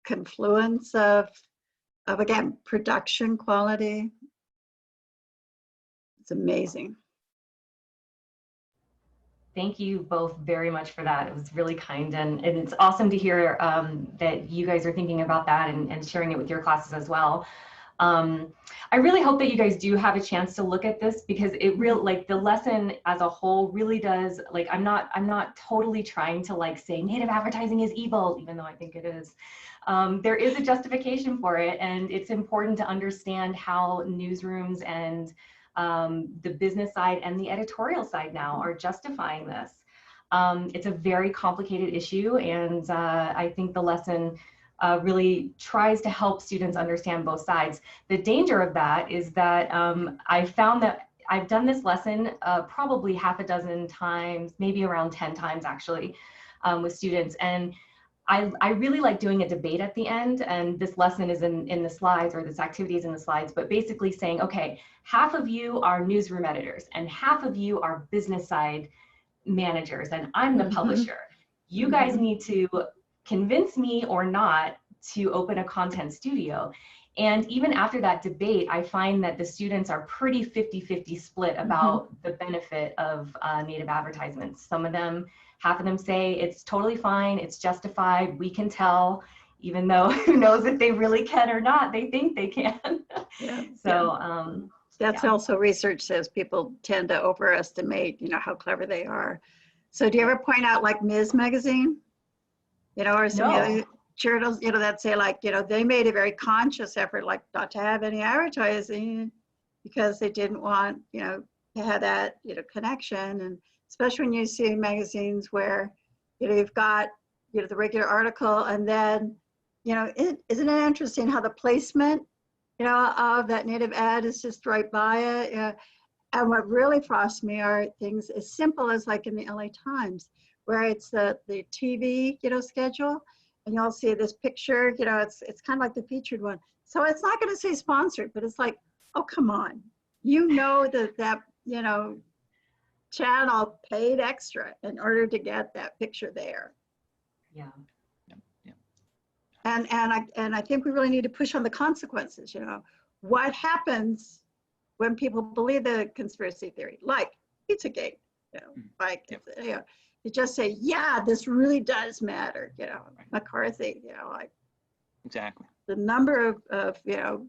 confluence of again, production quality. It's amazing. Thank you both very much for that. It was really kind, and it's awesome to hear that you guys are thinking about that and sharing it with your classes as well. I really hope that you guys do have a chance to look at this, because it really, the lesson as a whole really does, I'm not totally trying to say native advertising is evil, even though I think it is. There is a justification for it, and it's important to understand how newsrooms and the business side and the editorial side now are justifying this. It's a very complicated issue, and I think the lesson really tries to help students understand both sides. The danger of that is that I found that I've done this lesson probably half a dozen times, maybe around 10 times actually, with students. And I really like doing a debate at the end, and this lesson is in the slides, or this activity is in the slides, but basically saying, okay, half of you are newsroom editors and half of you are business side managers, and I'm the publisher. You guys need to convince me or not to open a content studio. And even after that debate, I find that the students are pretty 50-50 split about the benefit of native advertisements. Some of them, half of them say it's totally fine, it's justified, we can tell, even though who knows if they really can or not, they think they can. So that's also research says people tend to overestimate, you know, how clever they are. So do you ever point out like Ms. Magazine, you know, or some other journals, you know, that say like, you know, they made a very conscious effort like not to have any advertising because they didn't want, you know, to have that, you know, connection. And especially when you see magazines where, you know, you've got, you know, the regular article, and then, you know, isn't it interesting how the placement, you know, of that native ad is just right by it. And what really frosts me are things as simple as like in the LA Times, where it's the TV, you know, schedule, and you'll see this picture, you know, it's kind of like the featured one. So it's not going to say sponsored, but it's like, oh, come on. You know that, you know, channel paid extra in order to get that picture there. Yeah. And I think we really need to push on the consequences, you know. What happens when people believe the conspiracy theory, like Pizzagate, you know, like, you know, you just say, yeah, this really does matter, you know, McCarthy, you know, like Exactly. the number of you know,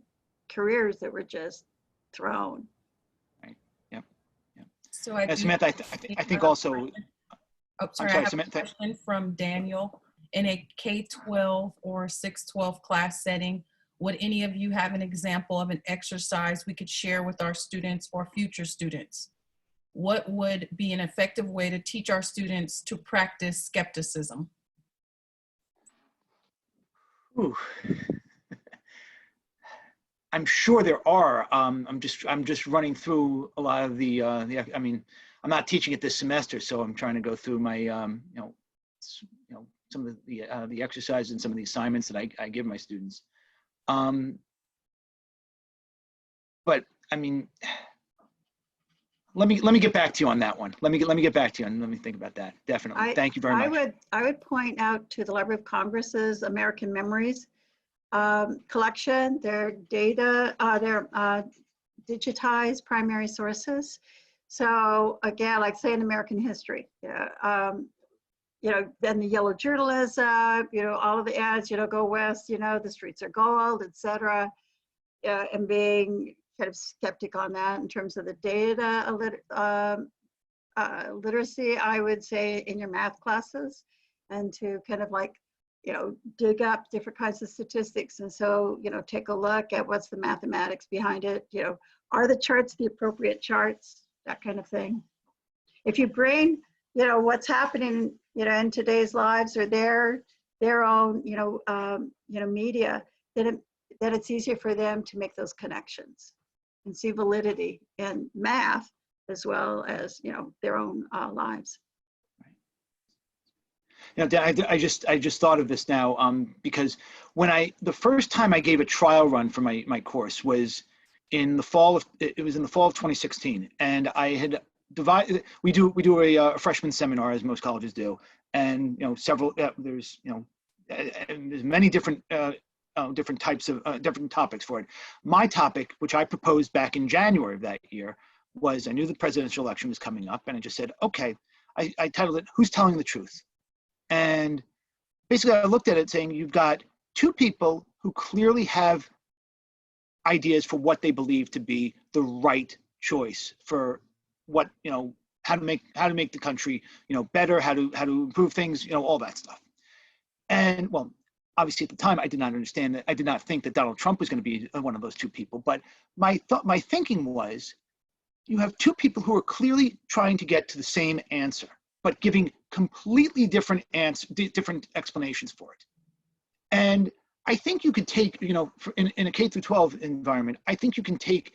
careers that were just thrown. So I do Samantha, I think also, oh, sorry, I'm sorry, I have Samantha. a question from Daniel. In a K-12 or 6-12 class setting, would any of you have an example of an exercise we could share with our students or future students? What would be an effective way to teach our students to practice skepticism? Ooh. I'm sure there are. I'm just running through a lot of the I mean, I'm not teaching it this semester, so I'm trying to go through my you know, some of the exercises and some of the assignments that I give my students. But I mean, let me get back to you on that one. Let me get back to you and let me think about that. Definitely. Thank you very much. I would point out to the Library of Congress's American Memories collection, their data, their digitized primary sources. So again, like say in American history, you know, then the yellow journalism, you know, all of the ads, you know, go west, you know, the streets are gold, etc. And being kind of skeptic on that in terms of the data literacy, I would say in your math classes, and to kind of like, you know, dig up different kinds of statistics. And so, you know, take a look at what's the mathematics behind it. You know, are the charts the appropriate charts? That kind of thing. If you bring, you know, what's happening, you know, in today's lives or their own, you know, media, then it's easier for them to make those connections and see validity in math as well as, you know, their own lives. You know, I just thought of this now because when the first time I gave a trial run for my course was in the fall of 2016, and I had divided. We do a freshman seminar, as most colleges do, and you know, several there's, you know, there's many different different types of different topics for it. My topic, which I proposed back in January of that year, was I knew the presidential election was coming up, and I just said, okay, I titled it, "Who's Telling the Truth?" And basically I looked at it saying, you've got two people who clearly have ideas for what they believe to be the right choice for what, you know, how to make the country, you know, better, how to improve things, you know, all that stuff. And well, obviously at the time I did not understand that. I did not think that Donald Trump was going to be one of those two people. But my thinking was, you have two people who are clearly trying to get to the same answer, but giving completely different different explanations for it. And I think you could take, you know, in a K through 12 environment, I think you can take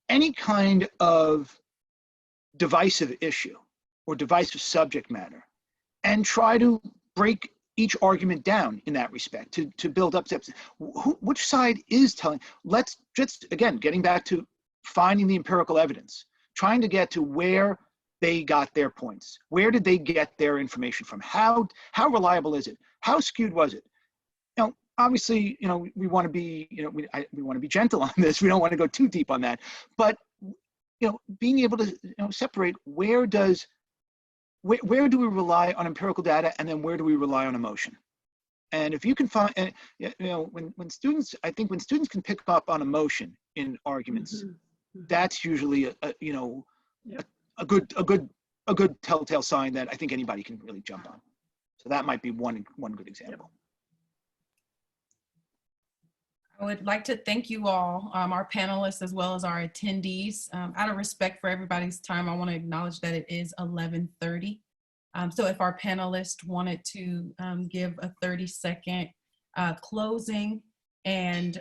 any kind of divisive issue or divisive subject matter and try to break each argument down in that respect to build up steps. Which side is telling? Let's just, again, getting back to finding the empirical evidence, trying to get to where they got their points. Where did they get their information from? How reliable is it? How skewed was it? You know, obviously, you know, we want to be, you know, we want to be gentle on this. We don't want to go too deep on that. But, you know, being able to, you know, separate where do we rely on empirical data, and then where do we rely on emotion? And if you can find, you know, when students, I think when students can pick up on emotion in arguments, that's usually you know, a good telltale sign that I think anybody can really jump on. So that might be one good example. I would like to thank you all, our panelists, as well as our attendees. Out of respect for everybody's time, I want to acknowledge that it is 11:30. So if our panelists wanted to give a 30-second closing, and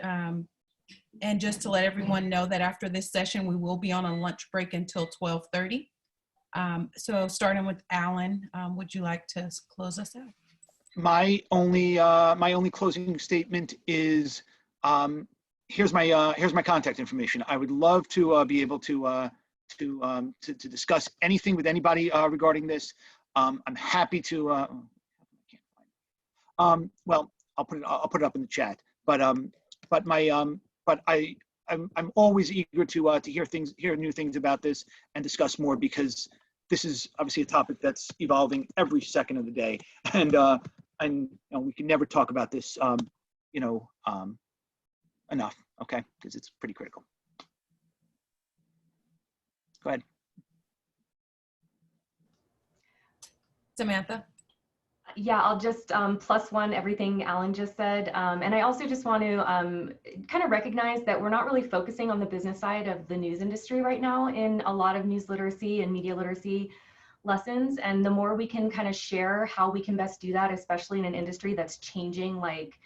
just to let everyone know that after this session, we will be on a lunch break until 12:30. So starting with Alan, would you like to close us out? My only closing statement is, here's my contact information. I would love to be able to discuss anything with anybody regarding this. I'm happy to. Well, I'll put it up in the chat. But I'm always eager to hear new things about this and discuss more, because this is obviously a topic that's evolving every second of the day, and you know, we can never talk about this you know, enough, okay? Because it's pretty critical. Go ahead. Samantha? Yeah, I'll just +1 everything Alan just said. And I also just want to kind of recognize that we're not really focusing on the business side of the news industry right now in a lot of news literacy and media literacy lessons. And the more we can kind of share how we can best do that, especially in an industry that's changing like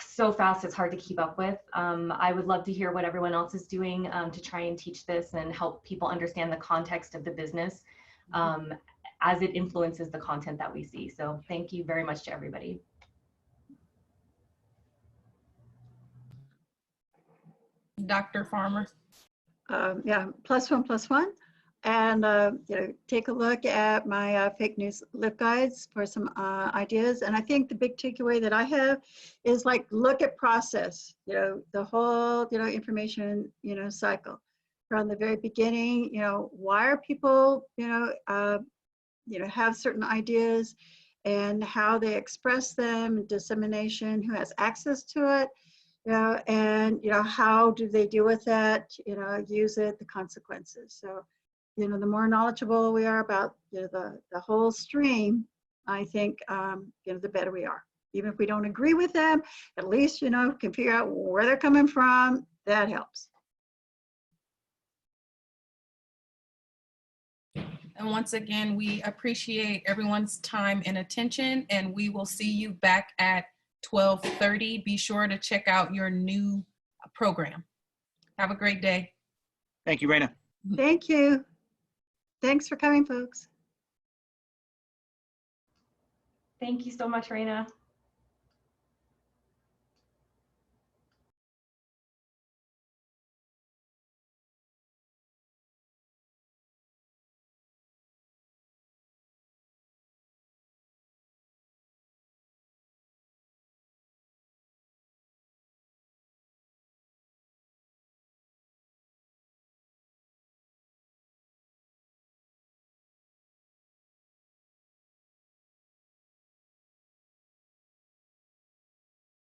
so fast, it's hard to keep up with. I would love to hear what everyone else is doing to try and teach this and help people understand the context of the business as it influences the content that we see. So thank you very much to everybody. Dr. Farmer? Yeah, +1. And you know, take a look at my fake news lip guides for some ideas. And I think the big takeaway that I have is, like, look at process, you know, the whole, you know, information, you know, cycle from the very beginning. You know, why are people, you know, have certain ideas, and how they express them, dissemination, who has access to it, you know, and, you know, how do they deal with that, you know, use it, the consequences. So, you know, the more knowledgeable we are about, you know, the whole stream, I think, you know, the better we are. Even if we don't agree with them, at least, you know, can figure out where they're coming from. That helps. And once again, we appreciate everyone's time and attention, and we will see you back at 12:30. Be sure to check out your new program. Have a great day. Thank you, Raina. Thank you. Thanks for coming, folks. Thank you so much, Raina.